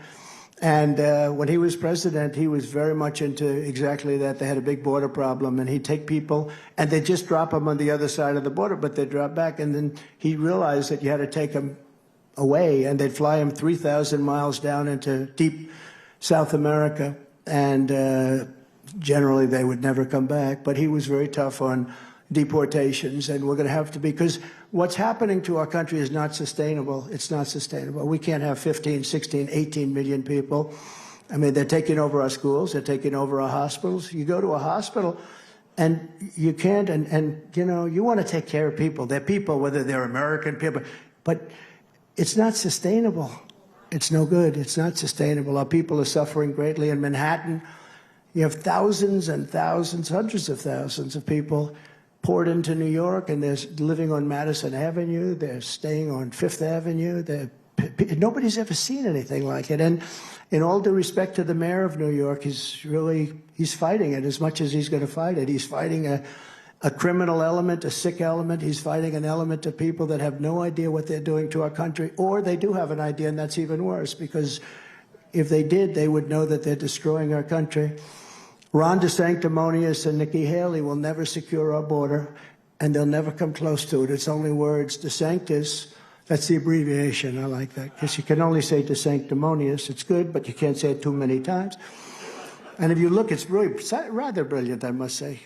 And when he was president, he was very much into exactly that. They had a big border problem, and he'd take people, and they'd just drop them on the other side of the border, but they'd drop back. And then he realized that you had to take them away, and they'd fly them 3,000 miles down into deep South America. And generally, they would never come back. But he was very tough on deportations, and we're going to have to be, because what's happening to our country is not sustainable. It's not sustainable. We can't have 15, 16, 18 million people. I mean, they're taking over our schools. They're taking over our hospitals. You go to a hospital, and you can't, and you know, you want to take care of people. They're people, whether they're American people, but it's not sustainable. It's no good. It's not sustainable. Our people are suffering greatly in Manhattan. You have thousands and thousands, hundreds of thousands of people poured into New York, and they're living on Madison Avenue. They're staying on Fifth Avenue. Nobody's ever seen anything like it. And in all due respect to the mayor of New York, he's fighting it as much as he's going to fight it. He's fighting a criminal element, a sick element. He's fighting an element of people that have no idea what they're doing to our country, or they do have an idea, and that's even worse, because if they did, they would know that they're destroying our country. Ron DeSanctimonious and Nikki Haley will never secure our border. and they'll never come close to it. It's only words. De sanctis, that's the abbreviation. I like that, because you can only say de sanctimonious. It's good, but you can't say it too many times. And if you look, it's really rather brilliant, I must say.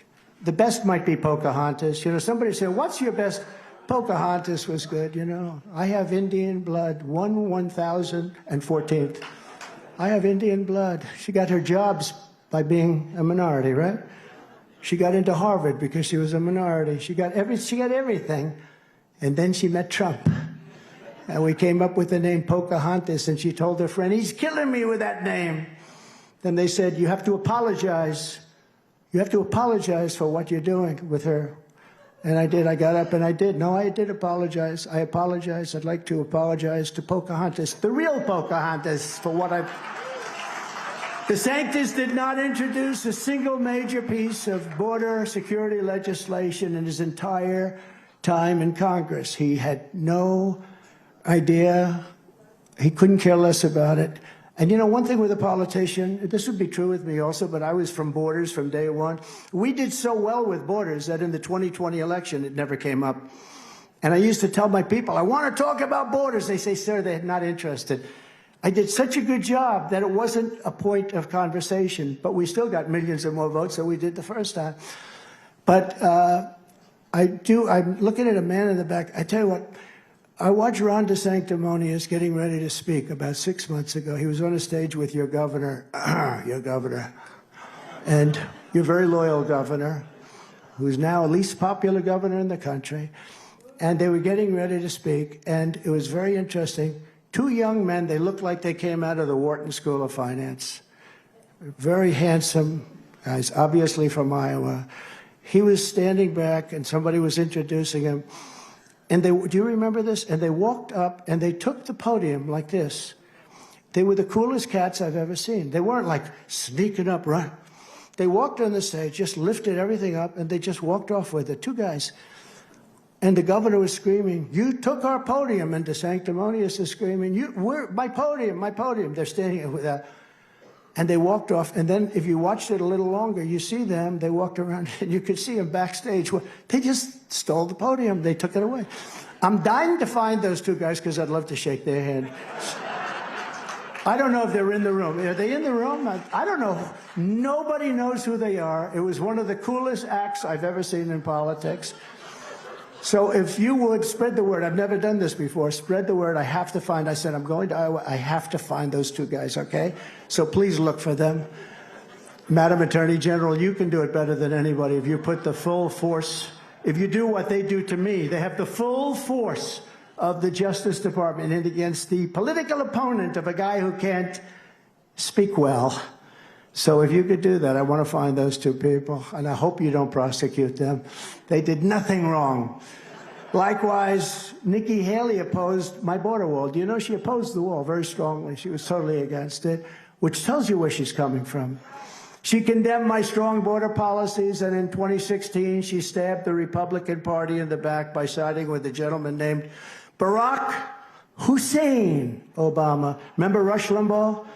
The best might be Pocahontas. You know, somebody said, what's your best? Pocahontas was good, you know. I have Indian blood, 1/1014th. I have Indian blood. She got her jobs by being a minority, right? She got into Harvard because she was a minority. She got everything. And then she met Trump. And we came up with the name Pocahontas, and she told her friend, he's killing me with that name. Then they said, you have to apologize. You have to apologize for what you're doing with her. And I did. I got up and I did. No, I did apologize. I apologize. I'd like to apologize to Pocahontas, the real Pocahontas, for what I've... De Sanctis did not introduce a single major piece of border security legislation in his entire time in Congress. He had no idea. He couldn't care less about it. And you know, one thing with a politician, this would be true with me also, but I was from borders from day one. We did so well with borders that in the 2020 election, it never came up. And I used to tell my people, I want to talk about borders. They say, sir, they're not interested. I did such a good job that it wasn't a point of conversation, but we still got millions of more votes than we did the first time. But I'm looking at a man in the back. I tell you what, I watched Ron DeSanctimonious getting ready to speak about 6 months ago. He was on a stage with your governor, and your very loyal governor, who's now the least popular governor in the country. And they were getting ready to speak, and it was very interesting. Two young men, they looked like they came out of the Wharton School of Finance. Very handsome guys, obviously from Iowa. He was standing back, and somebody was introducing him. And do you remember this? And they walked up and they took the podium like this. They were the coolest cats I've ever seen. They weren't like sneaking up, right? They walked on the stage, just lifted everything up, and they just walked off with it. Two guys. And the governor was screaming, you took our podium. And DeSanctimonious is screaming, my podium, my podium. They're standing with that. And they walked off, and then if you watched it a little longer, you see them, they walked around, and you could see them backstage. They just stole the podium. They took it away. I'm dying to find those two guys because I'd love to shake their hand. I don't know if they're in the room. Are they in the room? I don't know. Nobody knows who they are. It was one of the coolest acts I've ever seen in politics. So if you would spread the word, I've never done this before, spread the word. I have to find, I said, I'm going to Iowa, I have to find those two guys, okay? So please look for them. Madam Attorney General, you can do it better than anybody if you put the full force, if you do what they do to me. They have the full force of the Justice Department and against the political opponent of a guy who can't speak well. So if you could do that, I want to find those two people, and I hope you don't prosecute them. They did nothing wrong. Likewise, Nikki Haley opposed my border wall. Do you know she opposed the wall very strongly? She was totally against it, which tells you where she's coming from. She condemned my strong border policies, and in 2016, she stabbed the Republican Party in the back by siding with a gentleman named Barack Hussein Obama. Remember Rush Limbaugh?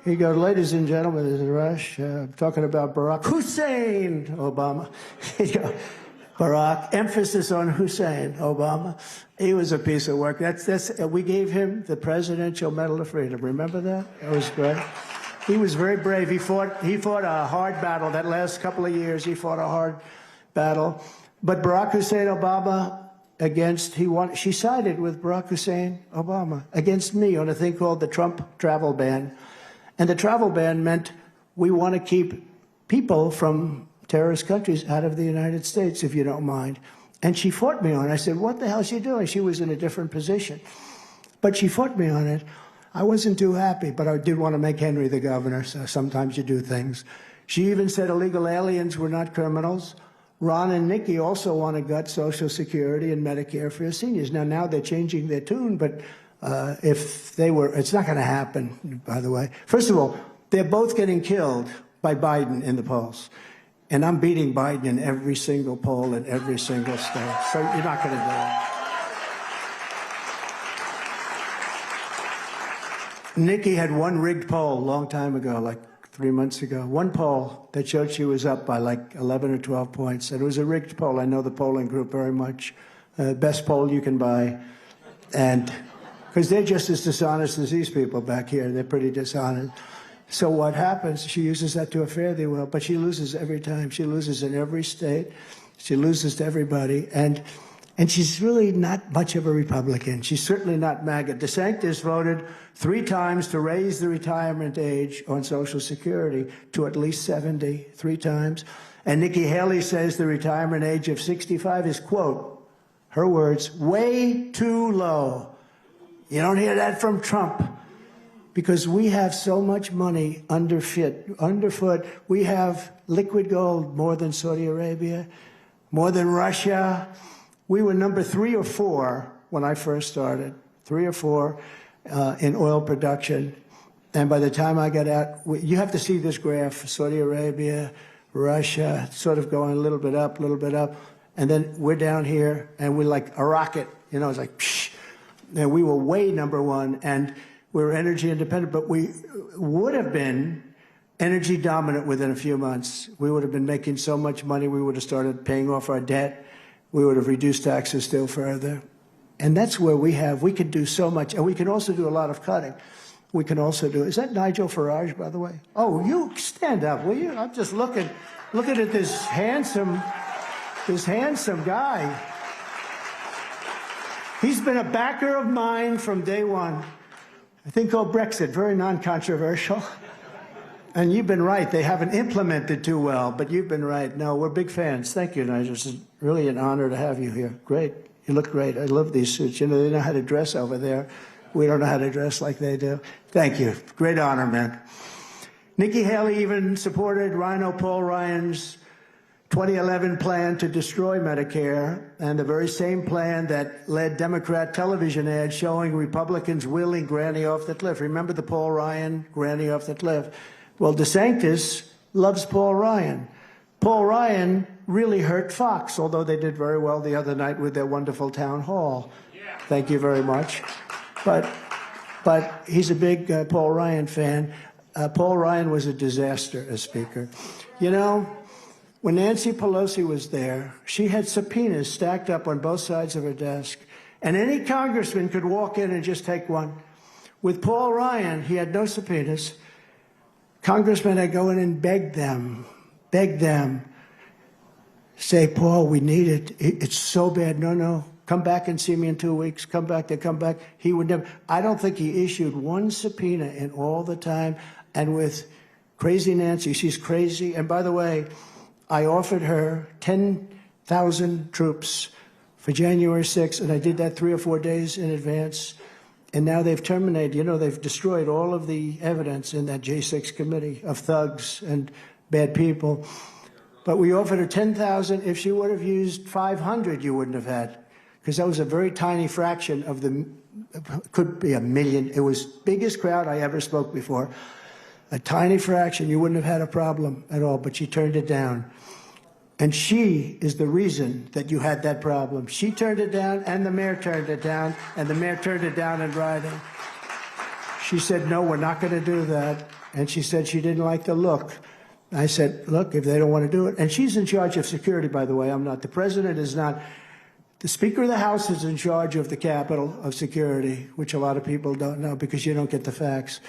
He goes, ladies and gentlemen, this is Rush. I'm talking about Barack Hussein Obama. Barack, emphasis on Hussein Obama. He was a piece of work. We gave him the Presidential Medal of Freedom. Remember that? That was great. He was very brave. He fought a hard battle. That last couple of years, he fought a hard battle. But Barack Hussein Obama, she sided with Barack Hussein Obama against me on a thing called the Trump travel ban. And the travel ban meant we want to keep people from terrorist countries out of the United States, if you don't mind. And she fought me on it. I said, what the hell is she doing? She was in a different position. But she fought me on it. I wasn't too happy, but I did want to make Henry the governor, so sometimes you do things. She even said illegal aliens were not criminals. Ron and Nikki also want to gut Social Security and Medicare for seniors. Now they're changing their tune, but if they were, it's not going to happen, by the way. First of all, they're both getting killed by Biden in the polls. And I'm beating Biden in every single poll in every single state. So you're not going to do it. Nikki had one rigged poll a long time ago, like 3 months ago. One poll that showed she was up by like 11 or 12 points. And it was a rigged poll. I know the polling group very much. Best poll you can buy. And because they're just as dishonest as these people back here. They're pretty dishonest. So what happens, she uses that to a fare thee well, but she loses every time. She loses in every state. She loses to everybody. And she's really not much of a Republican. She's certainly not MAGA. DeSantis voted 3 times to raise the retirement age on Social Security to at least 70, 3 times. And Nikki Haley says the retirement age of 65 is, quote, her words, way too low. You don't hear that from Trump. Because we have so much money underfoot. We have liquid gold more than Saudi Arabia, more than Russia. We were number 3 or 4 when I first started, 3 or 4 in oil production. And by the time I got out, you have to see this graph, Saudi Arabia, Russia, sort of going a little bit up, and then we're down here, and we're like a rocket. You know, it's like, psh. And we were way number 1, and we were energy independent, but we would have been energy dominant within a few months. We would have been making so much money, we would have started paying off our debt. We would have reduced taxes still further. And that's where we could do so much. And we can also do a lot of cutting. We can also do, is that Nigel Farage, by the way? Oh, you stand up, will you? I'm just looking at this handsome guy. He's been a backer of mine from day one. I think called Brexit, very non-controversial. And you've been right, they haven't implemented too well, but you've been right. No, we're big fans. Thank you, Nigel. It's really an honor to have you here. Great, you look great. I love these suits. You know, they know how to dress over there. We don't know how to dress like they do. Thank you, great honor, man. Nikki Haley even supported Rhino Paul Ryan's 2011 plan to destroy Medicare, and the very same plan that led Democrat television ads showing Republicans wheeling Granny off the cliff. Remember the Paul Ryan, Granny off the cliff? Well, DeSantis loves Paul Ryan. Paul Ryan really hurt Fox, although they did very well the other night with their wonderful town hall. Yeah. Thank you very much. But he's a big Paul Ryan fan. Paul Ryan was a disaster as Speaker. You know, when Nancy Pelosi was there, she had subpoenas stacked up on both sides of her desk, and any congressman could walk in and just take one. With Paul Ryan, he had no subpoenas. Congressmen had to go in and beg them, say, Paul, we need it. It's so bad. No, come back and see me in 2 weeks. Come back. He would never. I don't think he issued one subpoena in all the time. And with crazy Nancy, she's crazy. And by the way, I offered her 10,000 troops for January 6th, and I did that 3 or 4 days in advance. And now they've terminated, you know, they've destroyed all of the evidence in that J6 committee of thugs and bad people. But we offered her 10,000. If she would have used 500, you wouldn't have had, because that was a very tiny fraction of the, could be 1 million. It was biggest crowd I ever spoke before. A tiny fraction, you wouldn't have had a problem at all, but she turned it down. And she is the reason that you had that problem. She turned it down, and the mayor turned it down, and the mayor turned it down in writing. She said, no, we're not going to do that. And she said she didn't like the look. I said, look, if they don't want to do it. And she's in charge of security, by the way. I'm not. The president is not. The Speaker of the House is in charge of the Capitol of security, which a lot of people don't know because you don't get the facts.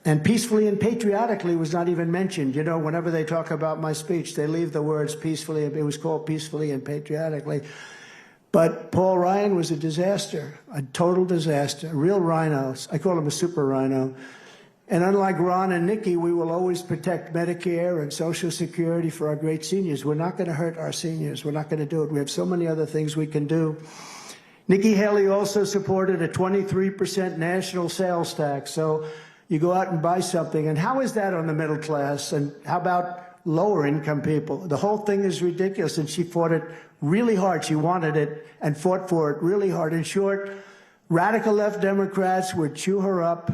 And peacefully and patriotically was not even mentioned. You know, whenever they talk about my speech, they leave the words peacefully. It was called peacefully and patriotically. But Paul Ryan was a disaster, a total disaster, real rhinos. I call him a super rhino. And unlike Ron and Nikki, we will always protect Medicare and Social Security for our great seniors. We're not going to hurt our seniors. We're not going to do it. We have so many other things we can do. Nikki Haley also supported a 23% national sales tax. So you go out and buy something, and how is that on the middle class? And how about lower income people? The whole thing is ridiculous, and she fought it really hard. She wanted it and fought for it really hard. In short, radical left Democrats would chew her up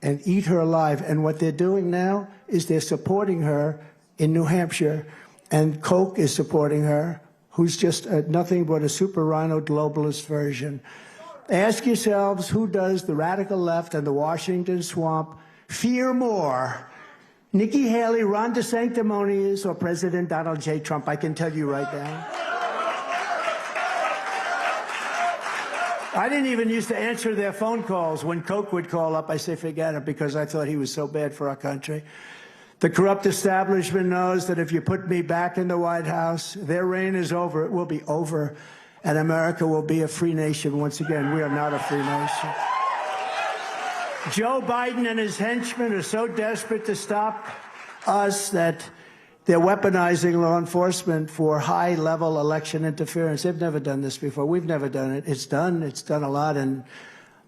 and eat her alive. And what they're doing now is they're supporting her in New Hampshire, and Koch is supporting her, who's just nothing but a super rhino globalist version. Ask yourselves, who does the radical left and the Washington swamp fear more? Nikki Haley, Ron DeSanctimonious, or President Donald J. Trump, I can tell you right now. I didn't even used to answer their phone calls. When Coke would call up, I say, forget it, because I thought he was so bad for our country. The corrupt establishment knows that if you put me back in the White House, their reign is over. It will be over, and America will be a free nation once again. We are not a free nation. Joe Biden and his henchmen are so desperate to stop us that they're weaponizing law enforcement for high-level election interference. They've never done this before. We've never done it. It's done. It's done a lot in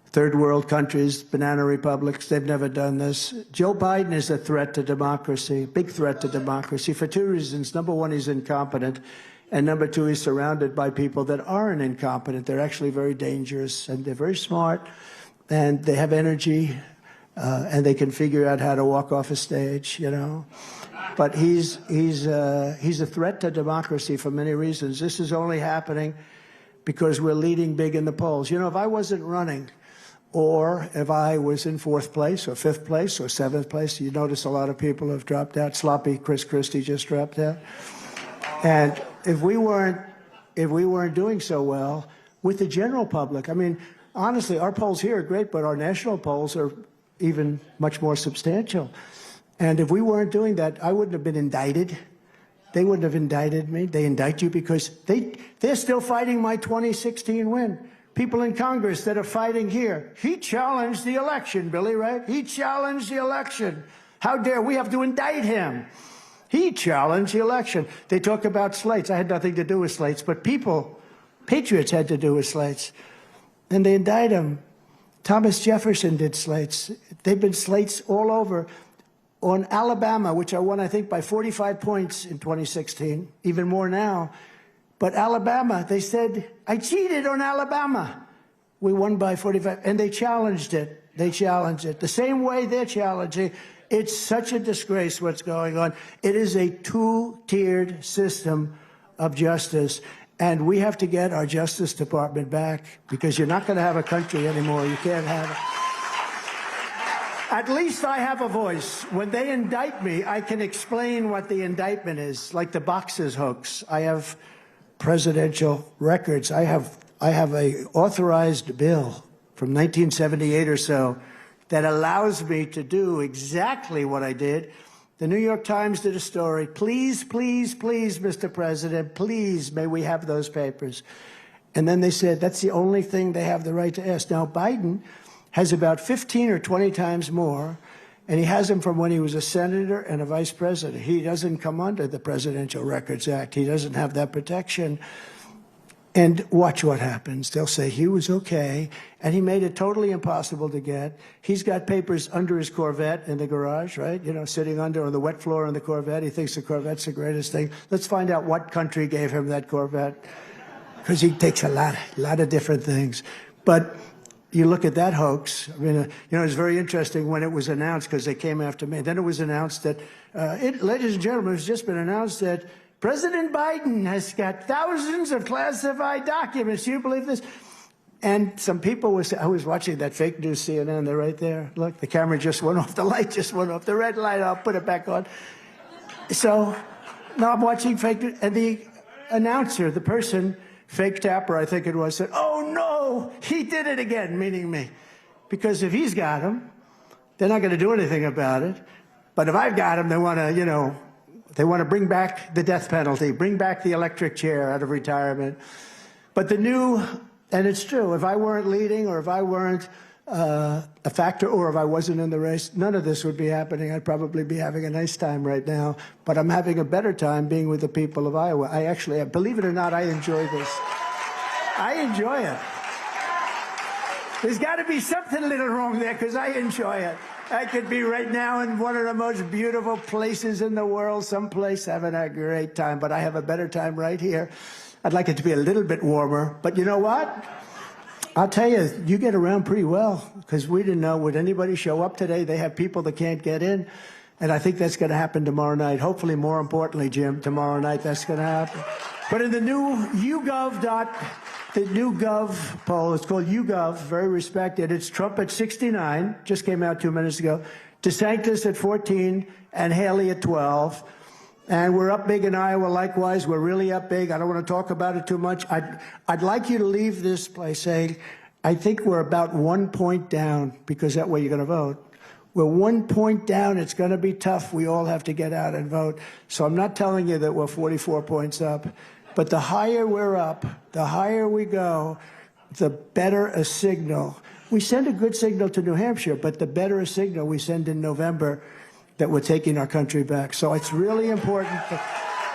third-world countries, banana republics. They've never done this. Joe Biden is a threat to democracy, big threat to democracy, for two reasons. Number one, he's incompetent. And number two, he's surrounded by people that aren't incompetent. They're actually very dangerous, and they're very smart, and they have energy, and they can figure out how to walk off a stage, you know. But he's a threat to democracy for many reasons. This is only happening because we're leading big in the polls. You know, if I wasn't running, or if I was in fourth place or fifth place or seventh place, you notice a lot of people have dropped out. Sloppy Chris Christie just dropped out. And if we weren't doing so well with the general public, I mean, honestly, our polls here are great, but our national polls are even much more substantial. And if we weren't doing that, I wouldn't have been indicted. They wouldn't have indicted me. They indict you because they're still fighting my 2016 win. People in Congress that are fighting here. He challenged the election, Billy, right? He challenged the election. How dare we have to indict him? He challenged the election. They talk about slates. I had nothing to do with slates, but patriots had to do with slates. And they indict him. Thomas Jefferson did slates. They've been slates all over. On Alabama, which I won, I think, by 45 points in 2016, even more now. But Alabama, they said, I cheated on Alabama. We won by 45, and they challenged it. They challenged it. The same way they're challenging. It's such a disgrace what's going on. It is a two-tiered system of justice, and we have to get our Justice Department back, because you're not going to have a country anymore. You can't have it. At least I have a voice. When they indict me, I can explain what the indictment is, like the boxes hoax. I have presidential records. I have a authorized bill from 1978 or so that allows me to do exactly what I did. The New York Times did a story. Please, please, please, Mr. President, please, may we have those papers? And then they said that's the only thing they have the right to ask. Now, Biden has about 15 or 20 times more, and he has them from when he was a senator and a vice president. He doesn't come under the Presidential Records Act. He doesn't have that protection. And watch what happens. They'll say he was okay, and he made it totally impossible to get. He's got papers under his Corvette in the garage, right? You know, sitting under on the wet floor in the Corvette. He thinks the Corvette's the greatest thing. Let's find out what country gave him that Corvette, because he takes a lot of different things. But you look at that hoax. I mean, you know, it's very interesting when it was announced, because they came after me. Then it was announced that, ladies and gentlemen, it's just been announced that President Biden has got thousands of classified documents. Do you believe this? And some people were saying, I was watching that fake news CNN. They're right there. Look, the camera just went off. The light just went off. The red light, I'll put it back on. So now I'm watching fake news. And the announcer, the person, fake tapper, I think it was, said, oh, no, he did it again, meaning me. Because if he's got them, they're not going to do anything about it. But if I've got them, they want to, you know, they want to bring back the death penalty, bring back the electric chair out of retirement. But the new, and it's true, if I weren't leading, or if I weren't a factor, or if I wasn't in the race, none of this would be happening. I'd probably be having a nice time right now. But I'm having a better time being with the people of Iowa. I actually, believe it or not, I enjoy this. I enjoy it. There's got to be something a little wrong there, because I enjoy it. I could be right now in one of the most beautiful places in the world, someplace having a great time, but I have a better time right here. I'd like it to be a little bit warmer, but you know what? I'll tell you, you get around pretty well, because we didn't know, would anybody show up today? They have people that can't get in, and I think that's going to happen tomorrow night. Hopefully, more importantly, Jim, tomorrow night that's going to happen. But in the new the new Gov poll, it's called YouGov, very respected. It's Trump at 69, just came out 2 minutes ago. DeSantis at 14, and Haley at 12. And we're up big in Iowa likewise. We're really up big. I don't want to talk about it too much. I'd like you to leave this place saying, I think we're about 1 point down, because that way you're going to vote. We're 1 point down. It's going to be tough. We all have to get out and vote. So I'm not telling you that we're 44 points up. But the higher we're up, the higher we go, the better a signal. We send a good signal to New Hampshire, but the better a signal we send in November that we're taking our country back. So it's really important.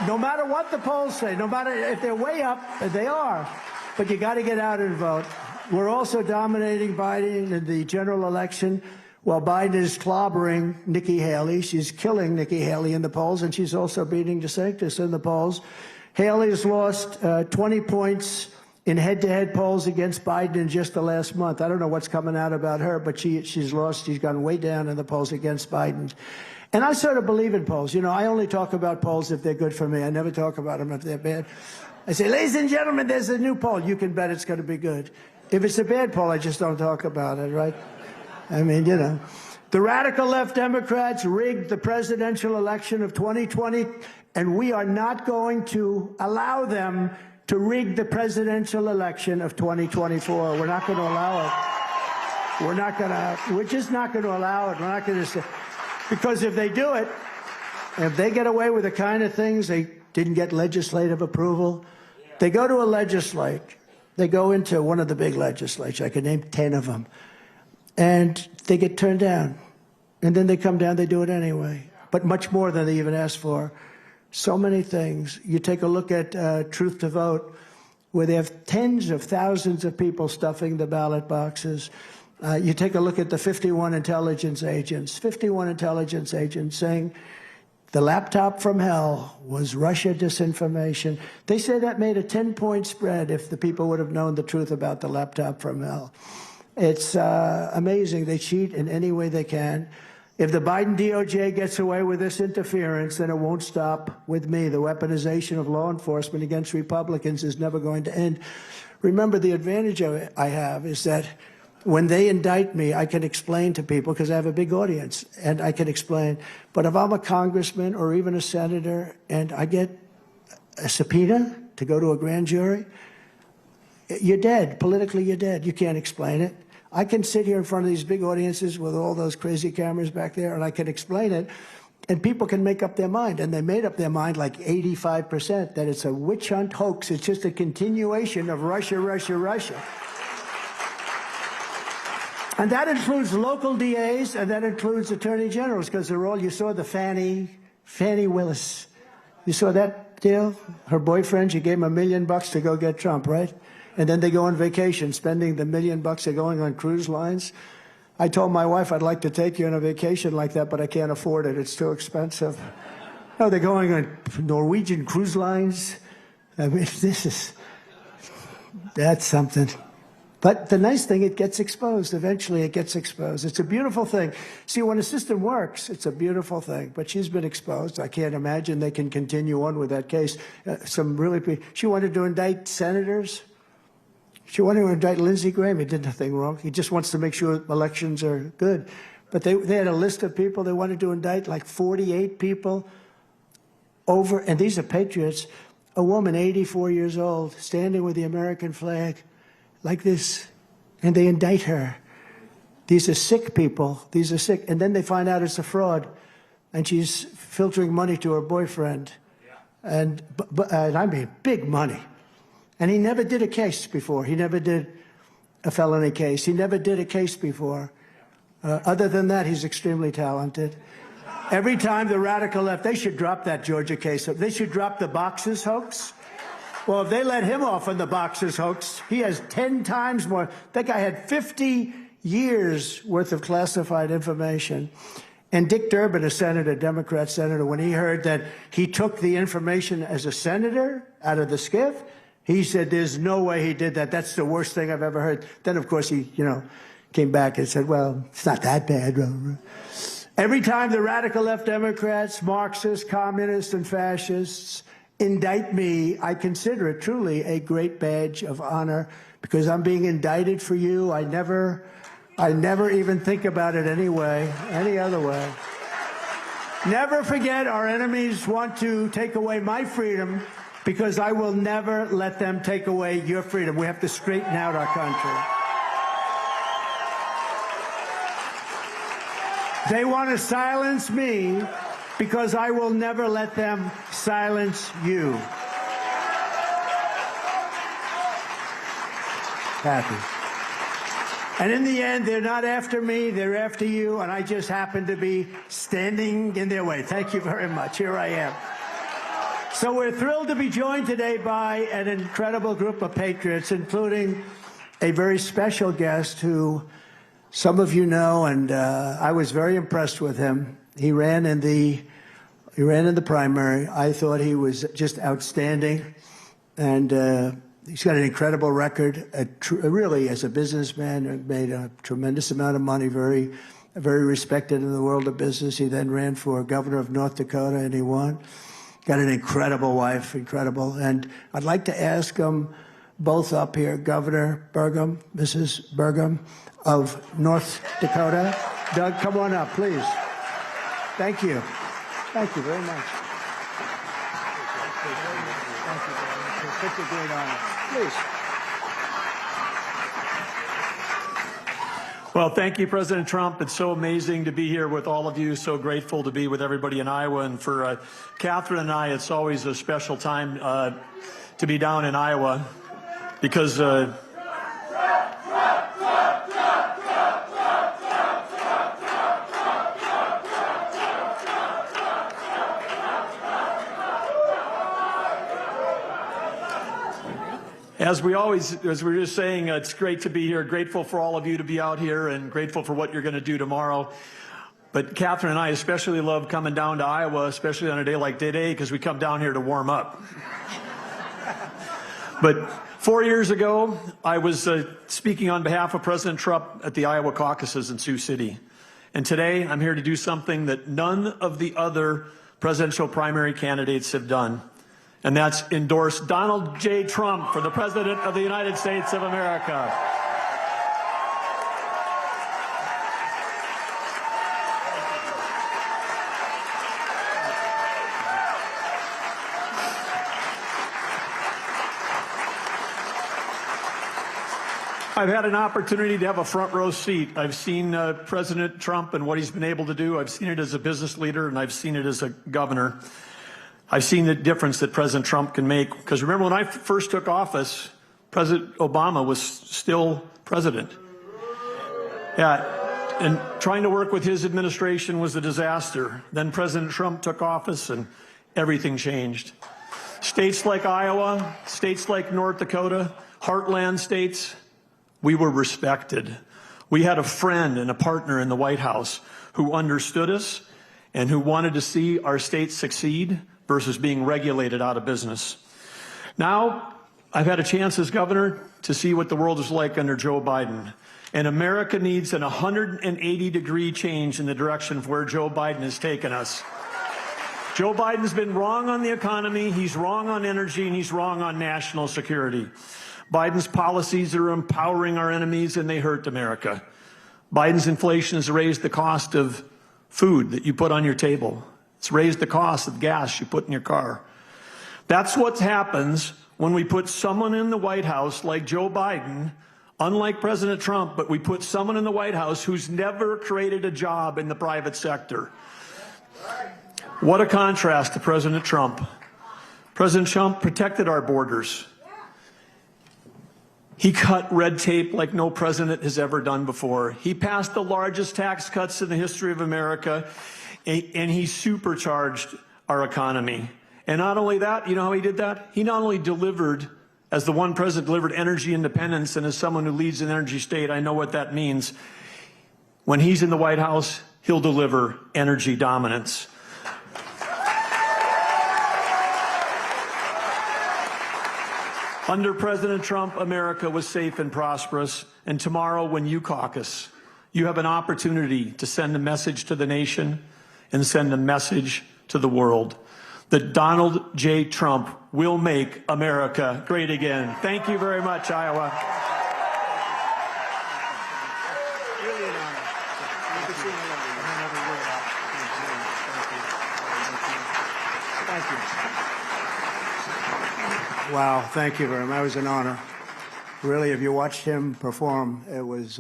No matter what the polls say, no matter if they're way up, they are, but you got to get out and vote. We're also dominating Biden in the general election, while Biden is clobbering Nikki Haley. She's killing Nikki Haley in the polls, and she's also beating DeSantis in the polls. Haley has lost 20 points in head-to-head polls against Biden in just the last month. I don't know what's coming out about her, but she's lost. She's gone way down in the polls against Biden. And I sort of believe in polls. You know, I only talk about polls if they're good for me. I never talk about them if they're bad. I say, ladies and gentlemen, there's a new poll. You can bet it's going to be good. If it's a bad poll, I just don't talk about it, right? I mean, you know. The radical left Democrats rigged the presidential election of 2020, and we are not going to allow them to rig the presidential election of 2024. We're not going to allow it. We're just not going to allow it. We're not going to say, because if they do it, if they get away with the kind of things, they didn't get legislative approval, they go to a legislature, they go into one of the big legislatures, I can name 10 of them, and they get turned down. And then they come down, they do it anyway, but much more than they even asked for. So many things. You take a look at Truth to Vote, where they have tens of thousands of people stuffing the ballot boxes. You take a look at the 51 intelligence agents saying the laptop from hell was Russia disinformation. They say that made a 10-point spread if the people would have known the truth about the laptop from hell. It's amazing. They cheat in any way they can. If the Biden DOJ gets away with this interference, then it won't stop with me. The weaponization of law enforcement against Republicans is never going to end. Remember, the advantage I have is that when they indict me, I can explain to people, because I have a big audience, and I can explain. But if I'm a congressman or even a senator and I get a subpoena to go to a grand jury, you're dead. Politically, you're dead. You can't explain it. I can sit here in front of these big audiences with all those crazy cameras back there, and I can explain it, and people can make up their mind. And they made up their mind like 85%, that it's a witch hunt hoax. It's just a continuation of Russia, Russia, Russia. And that includes local DAs, and that includes attorney generals, because they're all, you saw the Fannie Willis. You saw that deal? Her boyfriend, she gave him $1 million to go get Trump, right? And then they go on vacation, spending the $1 million they're going on cruise lines. I told my wife, I'd like to take you on a vacation like that, but I can't afford it. It's too expensive. No, they're going on Norwegian cruise lines. I mean, that's something. But the nice thing, it gets exposed. Eventually, it gets exposed. It's a beautiful thing. See, when a system works, it's a beautiful thing. But she's been exposed. I can't imagine they can continue on with that case. She wanted to indict senators. She wanted to indict Lindsey Graham. He did nothing wrong. He just wants to make sure elections are good. But they had a list of people they wanted to indict, like 48 people over, and these are patriots, a woman, 84 years old, standing with the American flag like this, and they indict her. These are sick people. These are sick. And then they find out it's a fraud, and she's filtering money to her boyfriend. And I mean, big money. And he never did a case before. He never did a felony case. He never did a case before. Other than that, he's extremely talented. Every time the radical left, they should drop that Georgia case. They should drop the boxes hoax. Well, if they let him off on the boxes hoax, he has 10 times more. That guy had 50 years worth of classified information. And Dick Durbin, a senator, Democrat senator, when he heard that he took the information as a senator out of the SCIF, he said, there's no way he did that. That's the worst thing I've ever heard. Then, of course, he, came back and said, well, it's not that bad. Every time the radical left Democrats, Marxists, communists, and fascists indict me, I consider it truly a great badge of honor, because I'm being indicted for you. I never I never even think about it any other way. Never forget, our enemies want to take away my freedom, because I will never let them take away your freedom. We have to straighten out our country. They want to silence me, because I will never let them silence you. Happy. And in the end, they're not after me, they're after you, and I just happen to be standing in their way. Thank you very much. Here I am. So we're thrilled to be joined today by an incredible group of patriots, including a very special guest who some of you know, and I was very impressed with him. He ran in the primary. I thought he was just outstanding, and he's got an incredible record. Really, as a businessman, made a tremendous amount of money. Very respected in the world of business. He then ran for governor of North Dakota, and he won. Got an incredible wife, incredible. And I'd like to ask them both up here, Governor Burgum, Mrs. Burgum of North Dakota. Doug, come on up, please. Thank you. Thank you very much. Thank you very much. It's such a great honor. Please. Well, thank you, President Trump. It's so amazing to be here with all of you. So grateful to be with everybody in Iowa. And for Catherine and I, it's always a special time to be down in Iowa, because as we were just saying, it's great to be here. Grateful for all of you to be out here, and grateful for what you're going to do tomorrow. But Catherine and I especially love coming down to Iowa, especially on a day like today, because we come down here to warm up. But 4 years ago, I was speaking on behalf of President Trump at the Iowa Caucuses in Sioux City. And today, I'm here to do something that none of the other presidential primary candidates have done. And that's endorse Donald J. Trump for the President of the United States of America. I've had an opportunity to have a front row seat. I've seen President Trump and what he's been able to do. I've seen it as a business leader, and I've seen it as a governor. I've seen the difference that President Trump can make. Because remember, when I first took office, President Obama was still president. Yeah, and trying to work with his administration was a disaster. Then President Trump took office, and everything changed. States like Iowa, states like North Dakota, heartland states, we were respected. We had a friend and a partner in the White House who understood us and who wanted to see our state succeed versus being regulated out of business. Now, I've had a chance as governor to see what the world is like under Joe Biden. And America needs an 180-degree change in the direction of where Joe Biden has taken us. Joe Biden's been wrong on the economy, he's wrong on energy, and he's wrong on national security. Biden's policies are empowering our enemies, and they hurt America. Biden's inflation has raised the cost of food that you put on your table. It's raised the cost of gas you put in your car. That's what happens when we put someone in the White House like Joe Biden, unlike President Trump, but we put someone in the White House who's never created a job in the private sector. What a contrast to President Trump. President Trump protected our borders. He cut red tape like no president has ever done before. He passed the largest tax cuts in the history of America, and he supercharged our economy. And not only that, you know how he did that? He not only delivered, as the one president delivered energy independence, and as someone who leads an energy state, I know what that means. When he's in the White House, he'll deliver energy dominance. Under President Trump, America was safe and prosperous. And tomorrow, when you caucus, you have an opportunity to send a message to the nation and send a message to the world that Donald J. Trump will make America great again. Thank you very much, Iowa. Thank you. Wow, thank you very much. It was an honor. Really, if you watched him perform, it was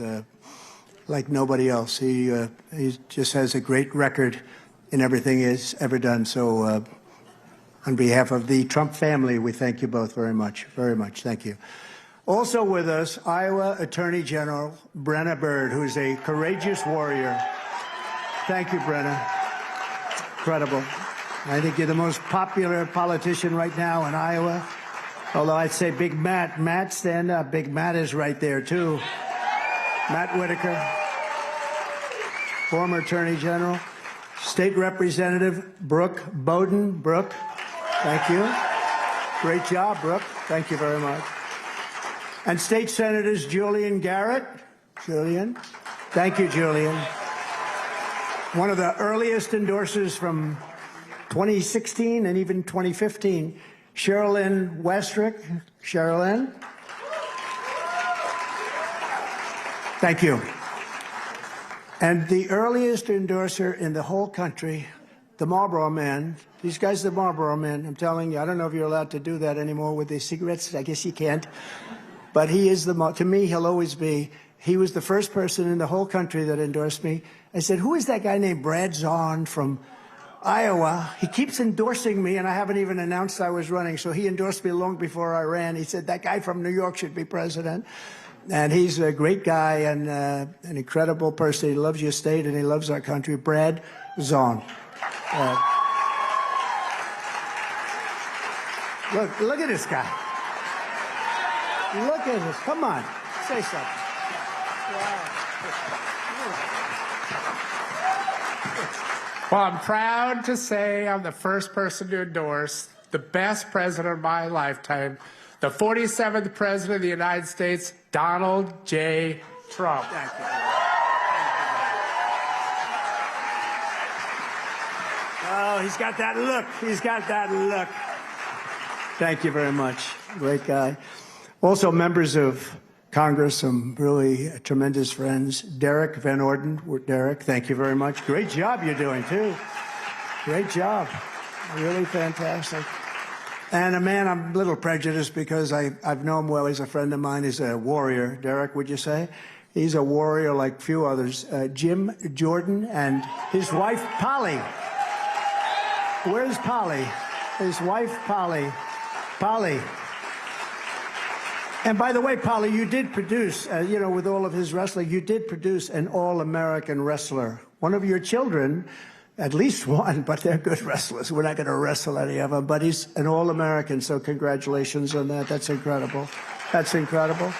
like nobody else. He just has a great record in everything he's ever done. So on behalf of the Trump family, we thank you both very much. Very much. Thank you. Also with us, Iowa Attorney General Brenna Bird, who's a courageous warrior. Thank you, Brenna. Incredible. I think you're the most popular politician right now in Iowa. Although I'd say Big Matt. Matt, stand up. Big Matt is right there, too. Matt Whitaker, former Attorney General. State Representative Brooke Bowden. Brooke, thank you. Great job, Brooke. Thank you very much. And State Senators Julian Garrett. Julian. Thank you, Julian. One of the earliest endorsers from 2016 and even 2015. Sherilyn Westrick. Sherilyn. Thank you. And the earliest endorser in the whole country, the Marlboro Man. These guys are the Marlboro Men. I'm telling you, I don't know if you're allowed to do that anymore with the cigarettes. I guess you can't. But he is to me, he'll always be. He was the first person in the whole country that endorsed me. I said, who is that guy named Brad Zahn from Iowa? He keeps endorsing me, and I haven't even announced I was running. So he endorsed me long before I ran. He said, that guy from New York should be president. And he's a great guy and an incredible person. He loves your state, and he loves our country. Brad Zahn. Look at this guy. Look at this. Come on. Say something. Well, I'm proud to say I'm the first person to endorse the best president of my lifetime, the 47th President of the United States, Donald J. Trump. Thank you. Oh, he's got that look. He's got that look. Thank you very much. Great guy. Also, members of Congress, some really tremendous friends. Derek Van Orden. Derek, thank you very much. Great job you're doing, too. Great job. Really fantastic. And a man I'm a little prejudiced because I've known him well. He's a friend of mine. He's a warrior. Derek, would you say? He's a warrior like few others. Jim Jordan and his wife, Polly. Where's Polly? His wife, Polly. Polly. And by the way, Polly, you did produce, with all of his wrestling, you did produce an all-American wrestler. One of your children, at least one, but they're good wrestlers. We're not going to wrestle any of them, but he's an all-American, so congratulations on that. That's incredible. That's incredible.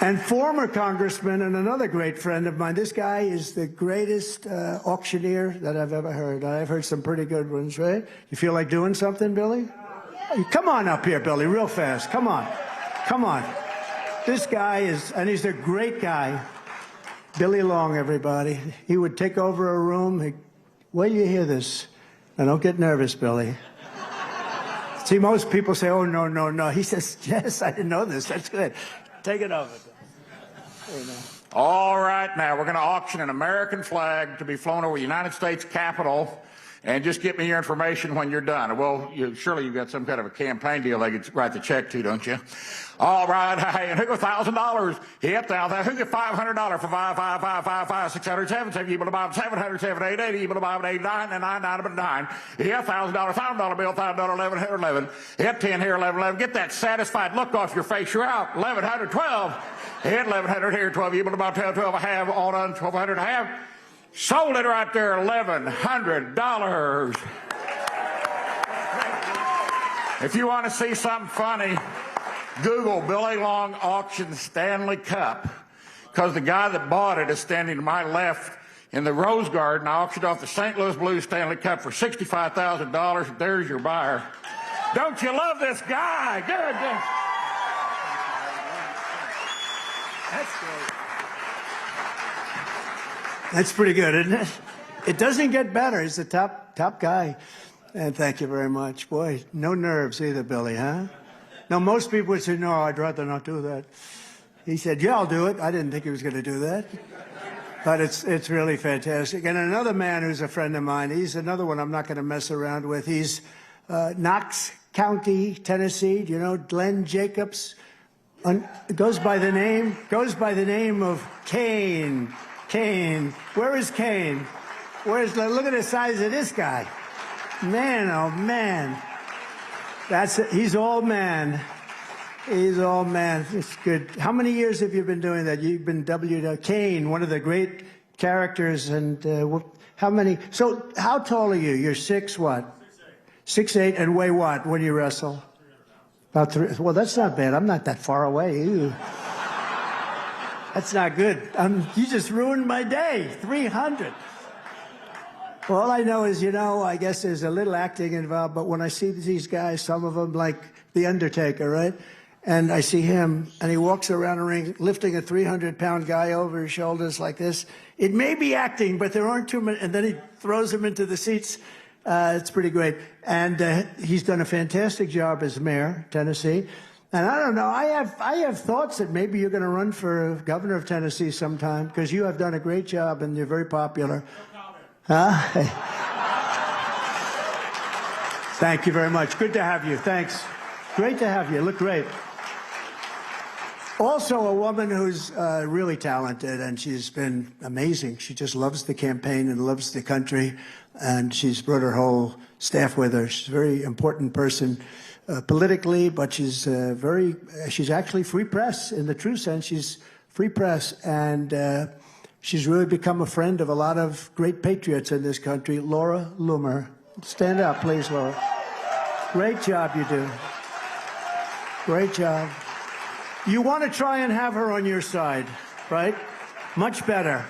And former congressman and another great friend of mine. This guy is the greatest auctioneer that I've ever heard. I've heard some pretty good ones, right? You feel like doing something, Billy? Come on up here, Billy, real fast. Come on. Come on. This guy is, and he's a great guy. Billy Long, everybody. He would take over a room. Wait till you hear this. Now, don't get nervous, Billy. See, most people say, oh, no, no, no. He says, yes, I didn't know this. That's good. Take it over. There you go. All right, now we're going to auction an American flag to be flown over the United States Capitol. And just get me your information when you're done. Well, surely you've got some kind of a campaign deal they could write the check to, don't you? All right, hey, and who got $1,000? Yep, who get $500 for 5, 600, 7, you buy 700, 7, 8, you buy 8, 9, and 9, 9. Yep, $1,000 bill, $5, 11. Yep, 10 here, 11. Get that satisfied look off your face. You're out. 1100, 12. Hit 1100 here, 12. You buy 12, a half, all done, 1200 a half. Sold it right there, $1,100. If you want to see something funny, Google Billy Long auction Stanley Cup, because the guy that bought it is standing to my left in the Rose Garden. I auctioned off the St. Louis Blues Stanley Cup for $65,000. There's your buyer. Don't you love this guy? Good. That's great. That's pretty good, isn't it? It doesn't get better. He's the top guy. And thank you very much. Boy, no nerves either, Billy, huh? No, most people would say, no, I'd rather not do that. He said, yeah, I'll do it. I didn't think he was going to do that. But it's really fantastic. And another man who's a friend of mine, he's another one I'm not going to mess around with. He's Knox County, Tennessee. Do you know Glenn Jacobs? Goes by the name of Kane. Kane. Where is Kane? Look at the size of this guy. Man, oh man. He's all man. He's all man. It's good. How many years have you been doing that? You've been Kane, one of the great characters, and how many? So how tall are you? You're 6 what? 6'8", and weigh what when you wrestle? About 3. Well, that's not bad. I'm not that far away. Ew. That's not good. You just ruined my day. 300. Well, all I know is, I guess there's a little acting involved, but when I see these guys, some of them like The Undertaker, right? And I see him, and he walks around the ring lifting a 300-pound guy over his shoulders like this. It may be acting, but there aren't too many. And then he throws him into the seats. It's pretty great. And he's done a fantastic job as mayor, Tennessee. And I don't know, I have thoughts that maybe you're going to run for governor of Tennessee sometime, because you have done a great job and you're very popular. Huh? Thank you very much. Good to have you. Thanks. Great to have you. Look great. Also a woman who's really talented, and she's been amazing. She just loves the campaign and loves the country, and she's brought her whole staff with her. She's a very important person politically, but she's actually free press in the true sense. She's free press, and she's really become a friend of a lot of great patriots in this country. Laura Loomer. Stand up, please, Laura. Great job you do. Great job. You want to try and have her on your side, right? Much better.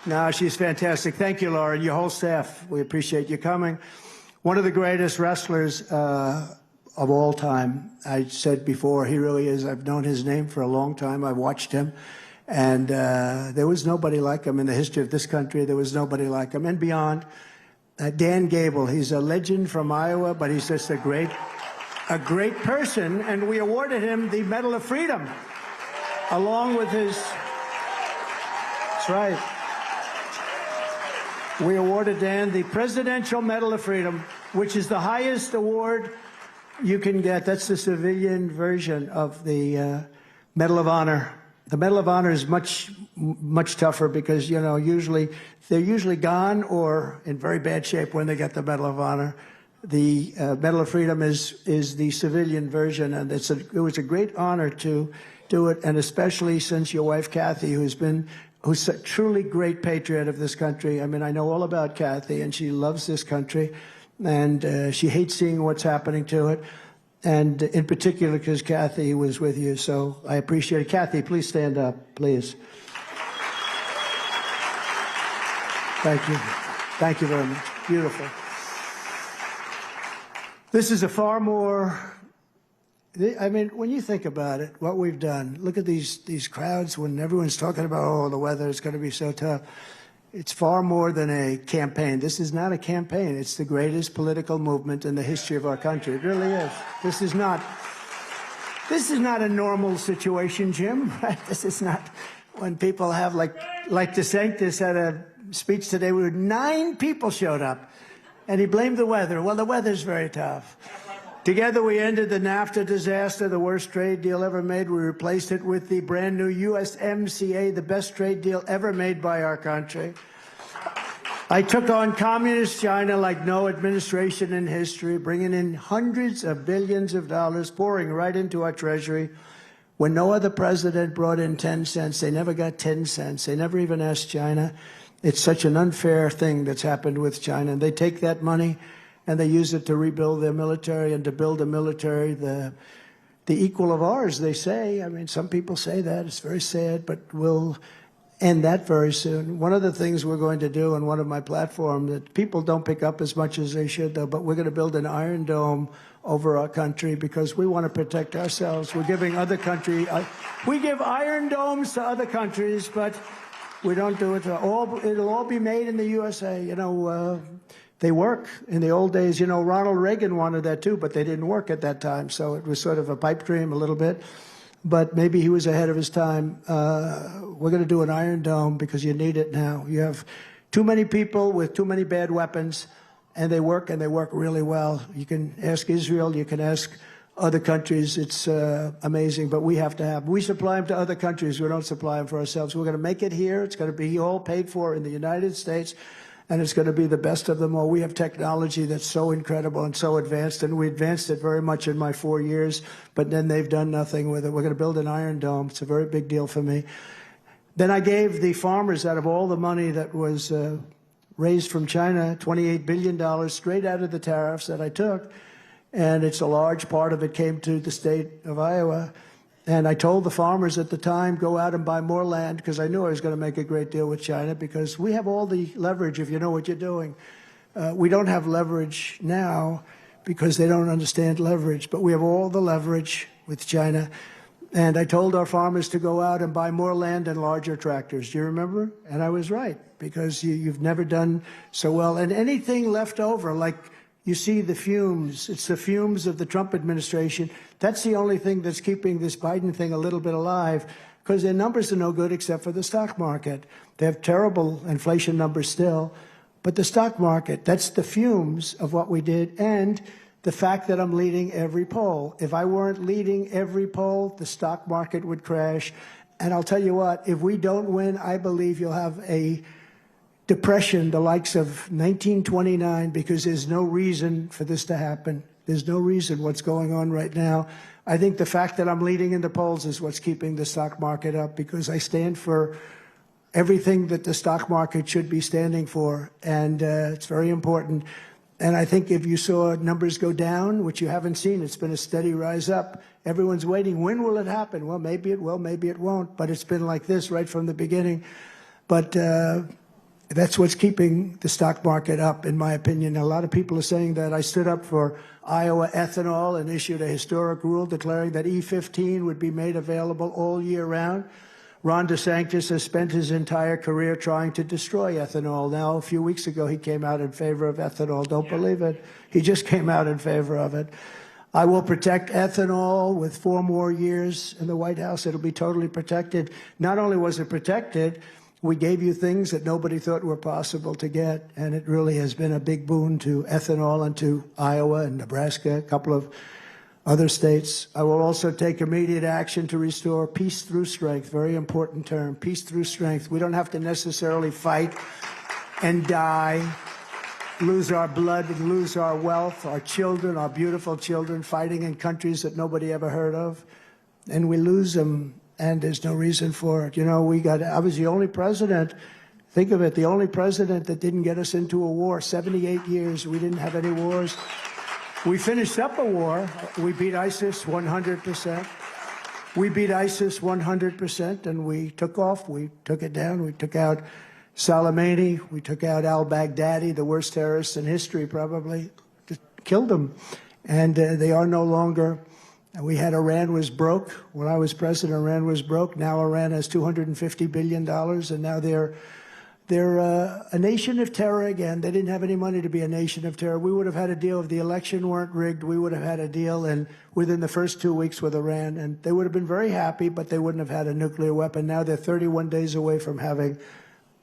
No, she's fantastic. Thank you, Laura, and your whole staff. We appreciate you coming. One of the greatest wrestlers of all time. I said before, he really is. I've known his name for a long time. I've watched him. And there was nobody like him in the history of this country. There was nobody like him and beyond. Dan Gable, he's a legend from Iowa, but he's just a great person, and we awarded him the Medal of Freedom, along with his, that's right. We awarded Dan the Presidential Medal of Freedom, which is the highest award you can get. That's the civilian version of the Medal of Honor. The Medal of Honor is much tougher because, they're usually gone or in very bad shape when they get the Medal of Honor. The Medal of Freedom is the civilian version, and it was a great honor to do it, and especially since your wife, Kathy, who's a truly great patriot of this country. I mean, I know all about Kathy, and she loves this country, and she hates seeing what's happening to it, and in particular because Kathy was with you, so I appreciate it. Kathy, please stand up, please. Thank you. Thank you very much. Beautiful. This is a far more, I mean, when you think about it, what we've done, look at these crowds when everyone's talking about, oh, the weather is going to be so tough. It's far more than a campaign. This is not a campaign. It's the greatest political movement in the history of our country. It really is. This is not a normal situation, Jim. Right? This is not when people have, like DeSantis had a speech today where 9 people showed up. And he blamed the weather. Well, the weather's very tough. Together, we ended the NAFTA disaster, the worst trade deal ever made. We replaced it with the brand new USMCA, the best trade deal ever made by our country. I took on communist China like no administration in history, bringing in hundreds of billions of dollars, pouring right into our treasury. When no other president brought in 10 cents, they never got 10 cents. They never even asked China. It's such an unfair thing that's happened with China. And they take that money and they use it to rebuild their military and to build a military, the equal of ours, they say. I mean, some people say that. It's very sad, but we'll end that very soon. One of the things we're going to do on one of my platforms that people don't pick up as much as they should, though, but we're going to build an Iron Dome over our country because we want to protect ourselves. We're giving other countries, we give Iron Domes to other countries, but we don't do it. It'll all be made in the USA. They work. In the old days, Ronald Reagan wanted that too, but they didn't work at that time. So it was sort of a pipe dream a little bit. but maybe he was ahead of his time. We're going to do an Iron Dome because you need it now. You have too many people with too many bad weapons, and they work really well. You can ask Israel, you can ask other countries. It's amazing, but we supply them to other countries. We don't supply them for ourselves. We're going to make it here. It's going to be all paid for in the United States, and it's going to be the best of them all. We have technology that's so incredible and so advanced, and we advanced it very much in my 4 years, but then they've done nothing with it. We're going to build an Iron Dome. It's a very big deal for me. Then I gave the farmers, out of all the money that was raised from China, $28 billion straight out of the tariffs that I took, and it's a large part of it came to the state of Iowa. And I told the farmers at the time, go out and buy more land, because I knew I was going to make a great deal with China, because we have all the leverage if you know what you're doing. We don't have leverage now because they don't understand leverage, but we have all the leverage with China. And I told our farmers to go out and buy more land and larger tractors. Do you remember? And I was right, because you've never done so well. And anything left over, like you see the fumes, it's the fumes of the Trump administration. That's the only thing that's keeping this Biden thing a little bit alive, because their numbers are no good except for the stock market. They have terrible inflation numbers still, but the stock market, that's the fumes of what we did, and the fact that I'm leading every poll. If I weren't leading every poll, the stock market would crash. And I'll tell you what, if we don't win, I believe you'll have a depression the likes of 1929, because there's no reason for this to happen. There's no reason what's going on right now. I think the fact that I'm leading in the polls is what's keeping the stock market up, because I stand for everything that the stock market should be standing for, and it's very important. And I think if you saw numbers go down, which you haven't seen, it's been a steady rise up. Everyone's waiting. When will it happen? Well, maybe it will, maybe it won't, but it's been like this right from the beginning. But that's what's keeping the stock market up, in my opinion. A lot of people are saying that I stood up for Iowa ethanol and issued a historic rule declaring that E15 would be made available all year round. Ron DeSantis has spent his entire career trying to destroy ethanol. Now, a few weeks ago, he came out in favor of ethanol. Don't believe it. He just came out in favor of it. I will protect ethanol with 4 more years in the White House. It'll be totally protected. Not only was it protected, we gave you things that nobody thought were possible to get, and it really has been a big boon to ethanol and to Iowa and Nebraska, a couple of other states. I will also take immediate action to restore peace through strength. Very important term, peace through strength. We don't have to necessarily fight and die, lose our blood and lose our wealth, our children, our beautiful children, fighting in countries that nobody ever heard of. And we lose them, and there's no reason for it. You know, I was the only president, think of it, the only president that didn't get us into a war. 78 years, we didn't have any wars. We finished up a war. We beat ISIS 100%. We beat ISIS 100%, and we took off. We took it down. We took out Soleimani. We took out al-Baghdadi, the worst terrorist in history, probably. Just killed them. And they are no longer. We had Iran was broke. When I was president, Iran was broke. Now Iran has $250 billion, and now they're a nation of terror again. They didn't have any money to be a nation of terror. We would have had a deal if the election weren't rigged. We would have had a deal within the first 2 weeks with Iran, and they would have been very happy, but they wouldn't have had a nuclear weapon. Now they're 31 days away from having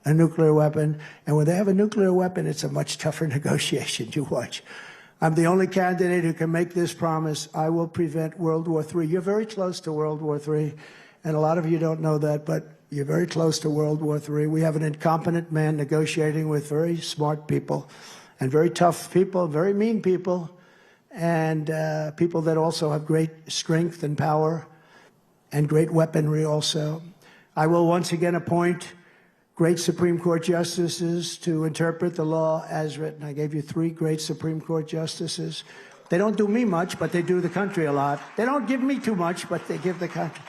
a nuclear weapon, and when they have a nuclear weapon, it's a much tougher negotiation. You watch. I'm the only candidate who can make this promise. I will prevent World War III. You're very close to World War III, and a lot of you don't know that, but you're very close to World War III. We have an incompetent man negotiating with very smart people and very tough people, very mean people, and people that also have great strength and power and great weaponry also. I will once again appoint great Supreme Court justices to interpret the law as written. I gave you 3 great Supreme Court justices. They don't do me much, but they do the country a lot. They don't give me too much, but they give the country.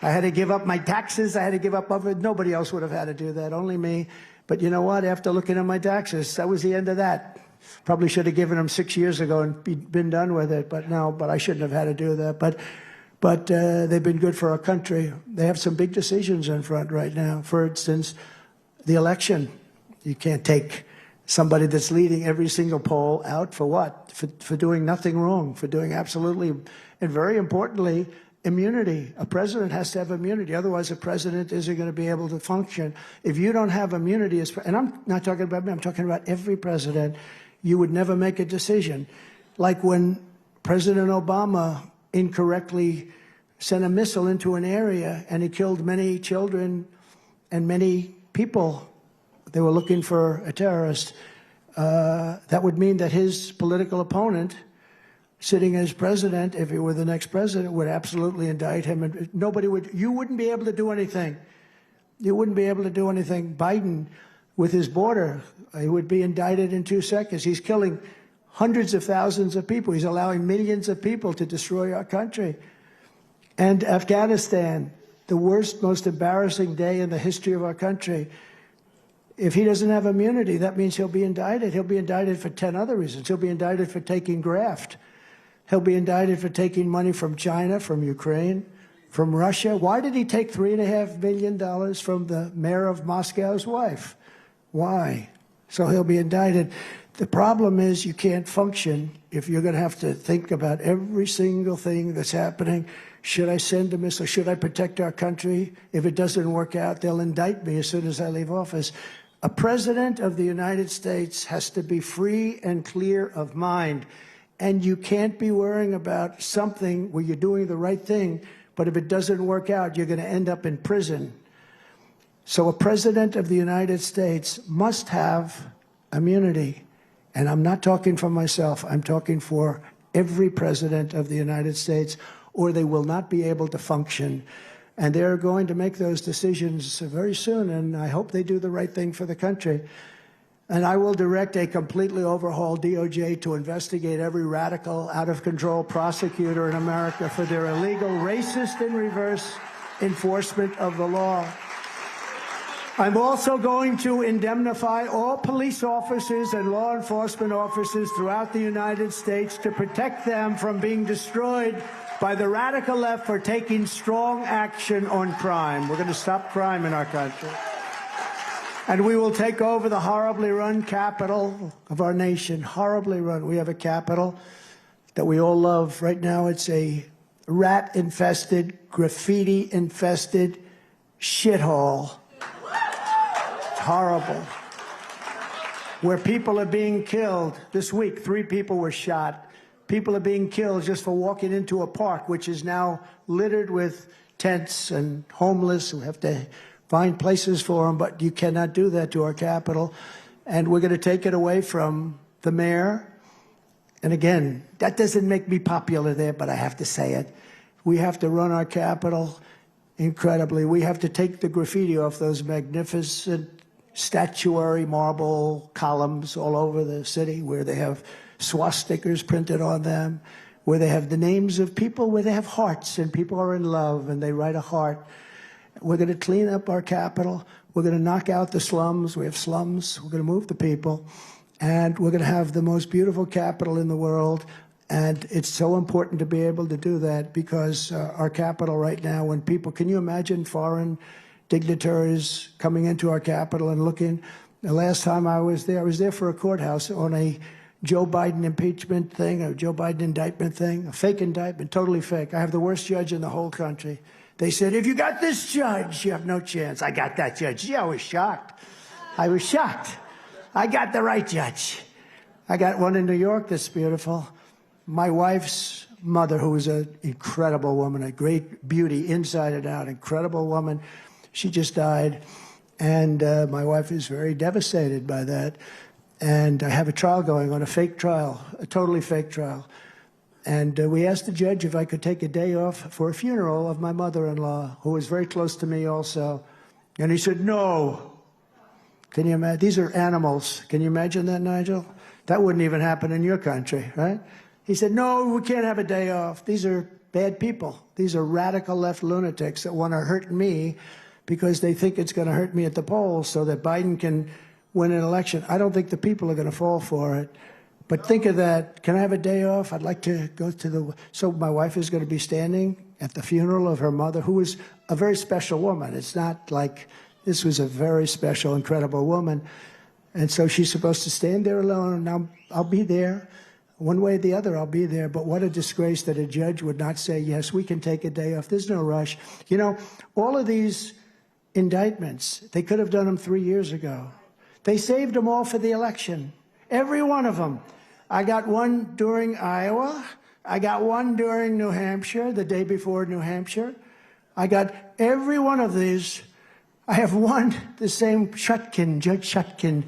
I had to give up my taxes. I had to give up other. Nobody else would have had to do that, only me. But you know what? After looking at my taxes, that was the end of that. Probably should have given them 6 years ago and been done with it. But no, but I shouldn't have had to do that. But they've been good for our country. They have some big decisions in front right now. For instance, the election. You can't take somebody that's leading every single poll out for what? For doing nothing wrong, for doing absolutely, and very importantly, immunity. A president has to have immunity. Otherwise, a president isn't going to be able to function. If you don't have immunity, and I'm not talking about me, I'm talking about every president, you would never make a decision. Like when President Obama incorrectly sent a missile into an area and he killed many children and many people. They were looking for a terrorist. That would mean that his political opponent, sitting as president, if he were the next president, would absolutely indict him. And you wouldn't be able to do anything. You wouldn't be able to do anything. Biden, with his border, he would be indicted in 2 seconds. He's killing hundreds of thousands of people. He's allowing millions of people to destroy our country. And Afghanistan, the worst, most embarrassing day in the history of our country. If he doesn't have immunity, that means he'll be indicted. He'll be indicted for 10 other reasons. He'll be indicted for taking graft. He'll be indicted for taking money from China, from Ukraine, from Russia. Why did he take $3.5 million from the mayor of Moscow's wife? Why? So he'll be indicted. The problem is you can't function if you're going to have to think about every single thing that's happening. Should I send a missile? Should I protect our country? If it doesn't work out, they'll indict me as soon as I leave office. A president of the United States has to be free and clear of mind. And you can't be worrying about something where you're doing the right thing, but if it doesn't work out, you're going to end up in prison. So a president of the United States must have immunity. And I'm not talking for myself. I'm talking for every president of the United States, or they will not be able to function. And they're going to make those decisions very soon, and I hope they do the right thing for the country. And I will direct a completely overhauled DOJ to investigate every radical, out-of-control prosecutor in America for their illegal, racist, and reverse enforcement of the law. I'm also going to indemnify all police officers and law enforcement officers throughout the United States to protect them from being destroyed by the radical left for taking strong action on crime. We're going to stop crime in our country. And we will take over the horribly run capital of our nation, horribly run. We have a capital that we all love. Right now it's a rat-infested, graffiti-infested shithole. It's horrible. Where people are being killed. This week, 3 people were shot. People are being killed just for walking into a park, which is now littered with tents and homeless who have to find places for them, but you cannot do that to our capital. And we're going to take it away from the mayor. And again, that doesn't make me popular there, but I have to say it. We have to run our capital incredibly. We have to take the graffiti off those magnificent statuary marble columns all over the city where they have swastikas printed on them, where they have the names of people, where they have hearts and people are in love and they write a heart. We're going to clean up our capital. We're going to knock out the slums. We have slums. We're going to move the people. And we're going to have the most beautiful capital in the world. And it's so important to be able to do that because our capital right now, when people, can you imagine foreign dignitaries coming into our capital and looking? The last time I was there for a courthouse on a Joe Biden impeachment thing, a Joe Biden indictment thing, a fake indictment, totally fake. I have the worst judge in the whole country. They said, if you got this judge, you have no chance. I got that judge. Yeah, I was shocked. I was shocked. I got the right judge. I got one in New York that's beautiful. My wife's mother, who was an incredible woman, a great beauty inside and out, incredible woman, she just died. And my wife is very devastated by that. And I have a trial going on, a fake trial, a totally fake trial. And we asked the judge if I could take a day off for a funeral of my mother-in-law, who was very close to me also. And he said, no. Can you imagine? These are animals. Can you imagine that, Nigel? That wouldn't even happen in your country, right? He said, no, we can't have a day off. These are bad people. These are radical left lunatics that want to hurt me because they think it's going to hurt me at the polls so that Biden can win an election. I don't think the people are going to fall for it. But think of that. Can I have a day off? I'd like to go to the... So my wife is going to be standing at the funeral of her mother, who was a very special woman. It's not like... This was a very special, incredible woman. And so she's supposed to stand there alone. Now, I'll be there One way or the other, I'll be there. But what a disgrace that a judge would not say, yes, we can take a day off. There's no rush. You know, all of these indictments, they could have done them 3 years ago. They saved them all for the election. Every one of them. I got one during Iowa. I got one during New Hampshire, the day before New Hampshire. I got every one of these. I have one, the same Shutkin, Judge Shutkin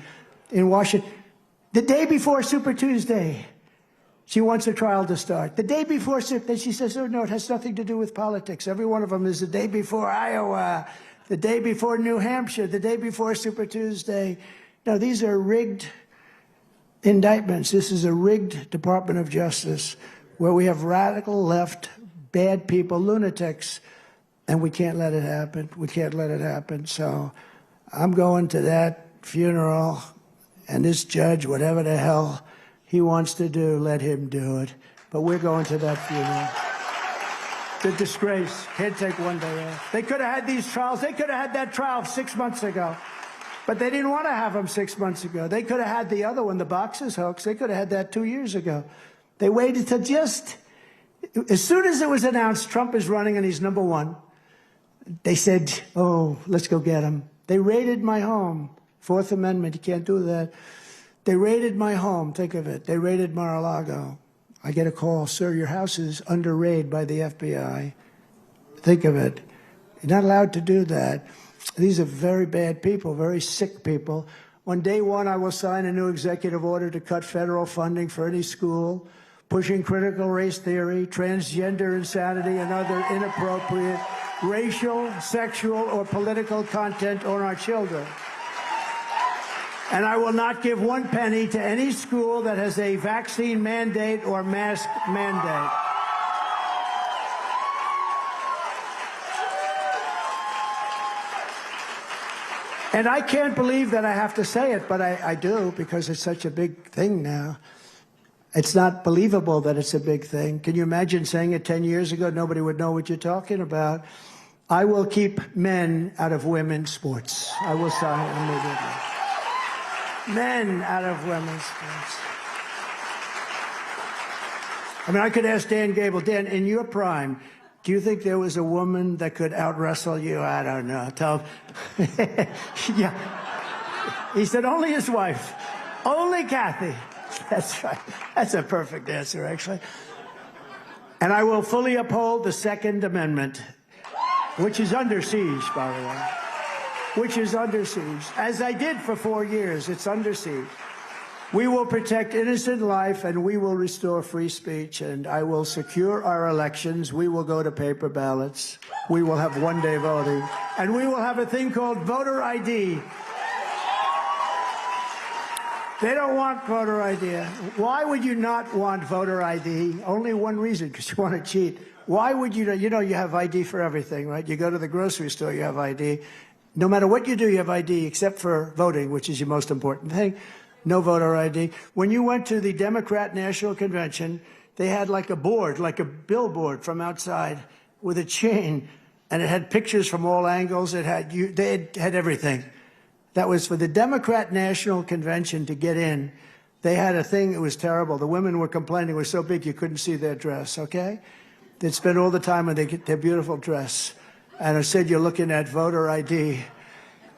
in Washington. The day before Super Tuesday, she wants her trial to start. The day before, then she says, oh, no, it has nothing to do with politics. Every one of them is the day before Iowa, the day before New Hampshire, the day before Super Tuesday. No, these are rigged indictments. This is a rigged Department of Justice where we have radical left, bad people, lunatics, and we can't let it happen. We can't let it happen. So I'm going to that funeral, and this judge, whatever the hell he wants to do, let him do it. But we're going to that funeral. The disgrace. Can't take one day off. They could have had these trials. They could have had that trial 6 months ago. But they didn't want to have them 6 months ago. They could have had the other one, the boxers hoax. They could have had that 2 years ago. They waited till just, as soon as it was announced Trump is running and he's number one, they said, oh, let's go get him. They raided my home. Fourth Amendment, you can't do that. They raided my home. Think of it. They raided Mar-a-Lago. I get a call, sir, your house is under raid by the FBI. Think of it. You're not allowed to do that. These are very bad people, very sick people. On day one, I will sign a new executive order to cut federal funding for any school pushing critical race theory, transgender insanity, and other inappropriate racial, sexual, or political content on our children. And I will not give 1 penny to any school that has a vaccine mandate or mask mandate. And I can't believe that I have to say it, but I do, because it's such a big thing now. It's not believable that it's a big thing. Can you imagine saying it 10 years ago? Nobody would know what you're talking about. I will keep men out of women's sports. I will sign immediately. Men out of women's sports. I mean, I could ask Dan Gable, Dan, in your prime, do you think there was a woman that could out-wrestle you? I don't know. Tell yeah. He said only his wife. Only Kathy. That's right. That's a perfect answer, actually. And I will fully uphold the Second Amendment, which is under siege, by the way. Which is under siege. As I did for 4 years, it's under siege. We will protect innocent life, and we will restore free speech, and I will secure our elections. We will go to paper ballots. We will have one-day voting, and we will have a thing called voter ID. They don't want voter ID. Why would you not want voter ID? Only one reason, because you want to cheat. Why would you? You know, you have ID for everything, right? You go to the grocery store, you have ID. No matter what you do, you have ID, except for voting, which is your most important thing. No voter ID. When you went to the Democrat National Convention, they had like a board, like a billboard from outside with a chain, and it had pictures from all angles. It had they had everything. That was for the Democrat National Convention to get in. They had a thing that was terrible. The women were complaining it was so big you couldn't see their dress, okay? They'd spend all the time on their beautiful dress. And I said, you're looking at voter ID.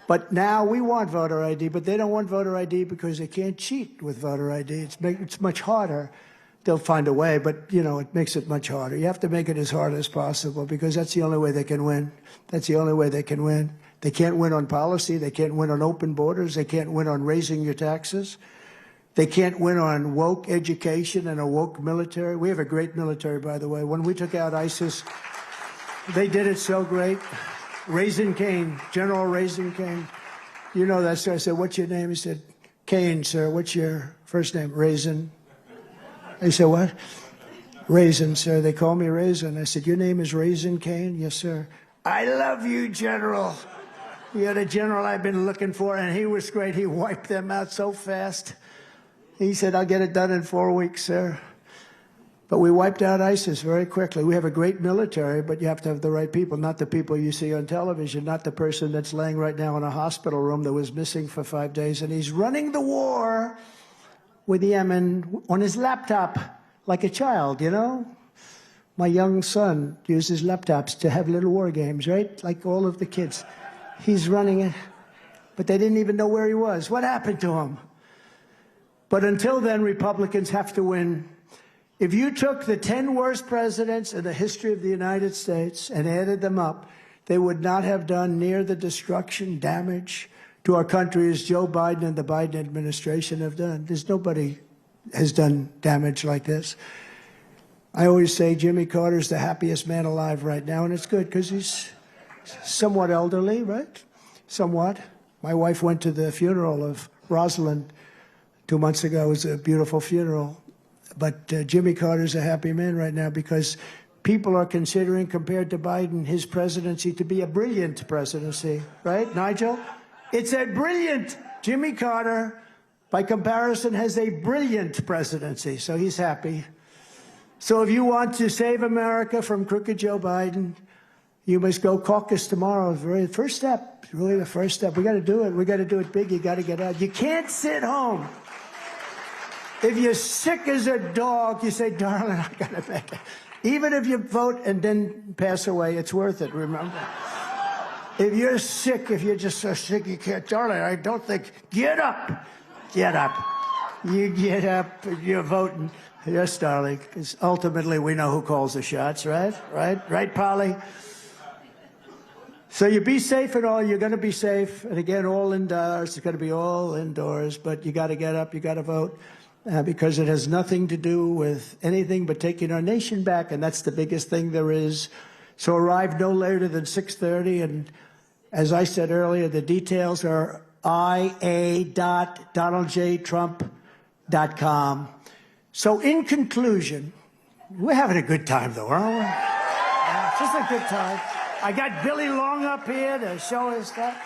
But now we want voter ID, but they don't want voter ID because they can't cheat with voter ID. It's much harder. They'll find a way, but, you know, it makes it much harder. You have to make it as hard as possible because that's the only way they can win. That's the only way they can win. They can't win on policy. They can't win on open borders. They can't win on raising your taxes. They can't win on woke education and a woke military. We have a great military, by the way. When we took out ISIS, they did it so great. Raisin Cain, General Raisin Cain. You know that, sir. I said, what's your name? He said, Cain, sir. What's your first name? Raisin. I said, what? Raisin, sir. They call me Raisin. I said, your name is Raisin Cain? Yes, sir. I love you, General. You're the general I've been looking for, and he was great. He wiped them out so fast. He said, I'll get it done in 4 weeks, sir. But we wiped out ISIS very quickly. We have a great military, but you have to have the right people, not the people you see on television, not the person that's laying right now in a hospital room that was missing for 5 days, and he's running the war with Yemen on his laptop like a child, you know? My young son uses laptops to have little war games, right? Like all of the kids. He's running it, but they didn't even know where he was. What happened to him? But until then, Republicans have to win. If you took the 10 worst presidents in the history of the United States and added them up, they would not have done near the destruction, damage to our country as Joe Biden and the Biden administration have done. There's nobody has done damage like this. I always say Jimmy Carter's the happiest man alive right now, and it's good because he's somewhat elderly, right? Somewhat. My wife went to the funeral of Rosalind 2 months ago. It was a beautiful funeral. But Jimmy Carter's a happy man right now because people are considering, compared to Biden, his presidency to be a brilliant presidency, right, Nigel? It's a brilliant, Jimmy Carter, by comparison, has a brilliant presidency, so he's happy. So if you want to save America from crooked Joe Biden, you must go caucus tomorrow. The first step, really the first step. We got to do it. We got to do it big. You got to get out. You can't sit home. If you're sick as a dog, you say, darling, I got to make it. Even if you vote and then pass away, it's worth it, remember? If you're sick, if you're just so sick you can't, darling, I don't think, get up. Get up. You get up, you're voting. Yes, darling, because ultimately we know who calls the shots, right? Right, Polly? So you be safe and all, you're going to be safe. And again, all indoors, it's going to be all indoors, but you got to get up, you got to vote. Because it has nothing to do with anything but taking our nation back, and that's the biggest thing there is. So arrive no later than 6:30, and as I said earlier, the details are ia.donaldjtrump.com. So in conclusion, we're having a good time though, aren't we? Yeah, it's just a good time. I got Billy Long up here to show us that.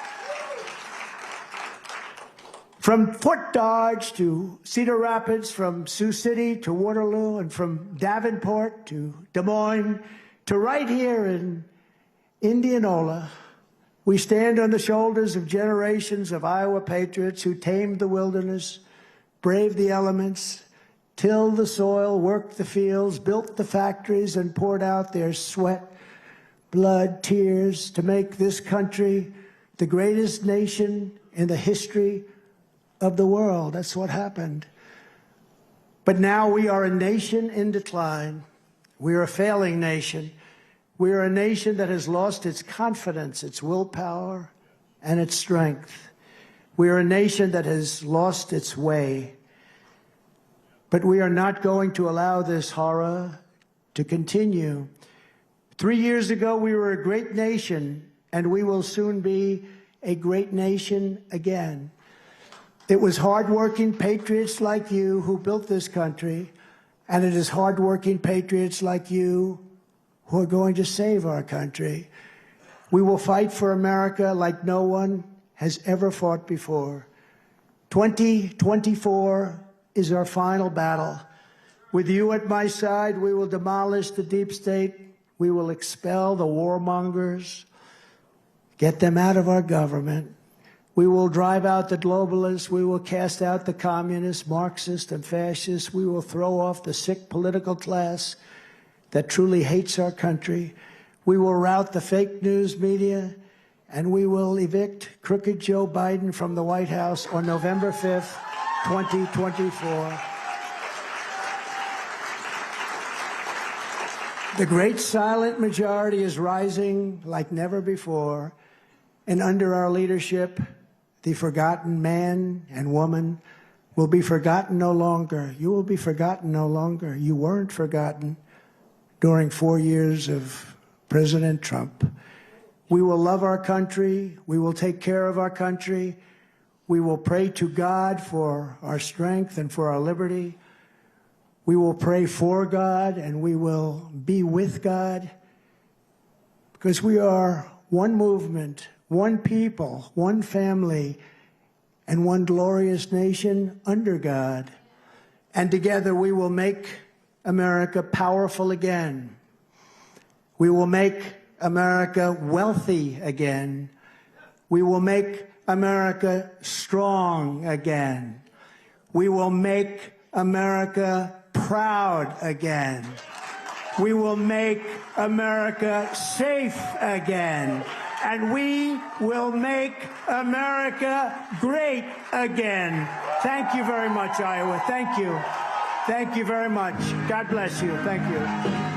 From Fort Dodge to Cedar Rapids, from Sioux City to Waterloo, and from Davenport to Des Moines to right here in Indianola, we stand on the shoulders of generations of Iowa patriots who tamed the wilderness, braved the elements, tilled the soil, worked the fields, built the factories, and poured out their sweat, blood, tears to make this country the greatest nation in the history of the world. That's what happened. But now we are a nation in decline. We are a failing nation. We are a nation that has lost its confidence, its willpower, and its strength. We are a nation that has lost its way. But we are not going to allow this horror to continue. 3 years ago, we were a great nation, and we will soon be a great nation again. It was hardworking patriots like you who built this country, and it is hardworking patriots like you who are going to save our country. We will fight for America like no one has ever fought before. 2024 is our final battle. With you at my side, we will demolish the deep state. We will expel the warmongers, get them out of our government. We will drive out the globalists. We will cast out the communists, Marxists, and fascists. We will throw off the sick political class that truly hates our country. We will rout the fake news media, and we will evict crooked Joe Biden from the White House on November 5th, 2024. The great silent majority is rising like never before, and under our leadership, the forgotten man and woman will be forgotten no longer. You will be forgotten no longer. You weren't forgotten during 4 years of President Trump. We will love our country. We will take care of our country. We will pray to God for our strength and for our liberty. We will pray for God, and we will be with God, because we are one movement, one people, one family, and one glorious nation under God. And together we will make America powerful again. We will make America wealthy again. We will make America strong again. We will make America proud again. We will make America safe again. And we will make America great again. Thank you very much, Iowa. Thank you. Thank you very much. God bless you. Thank you.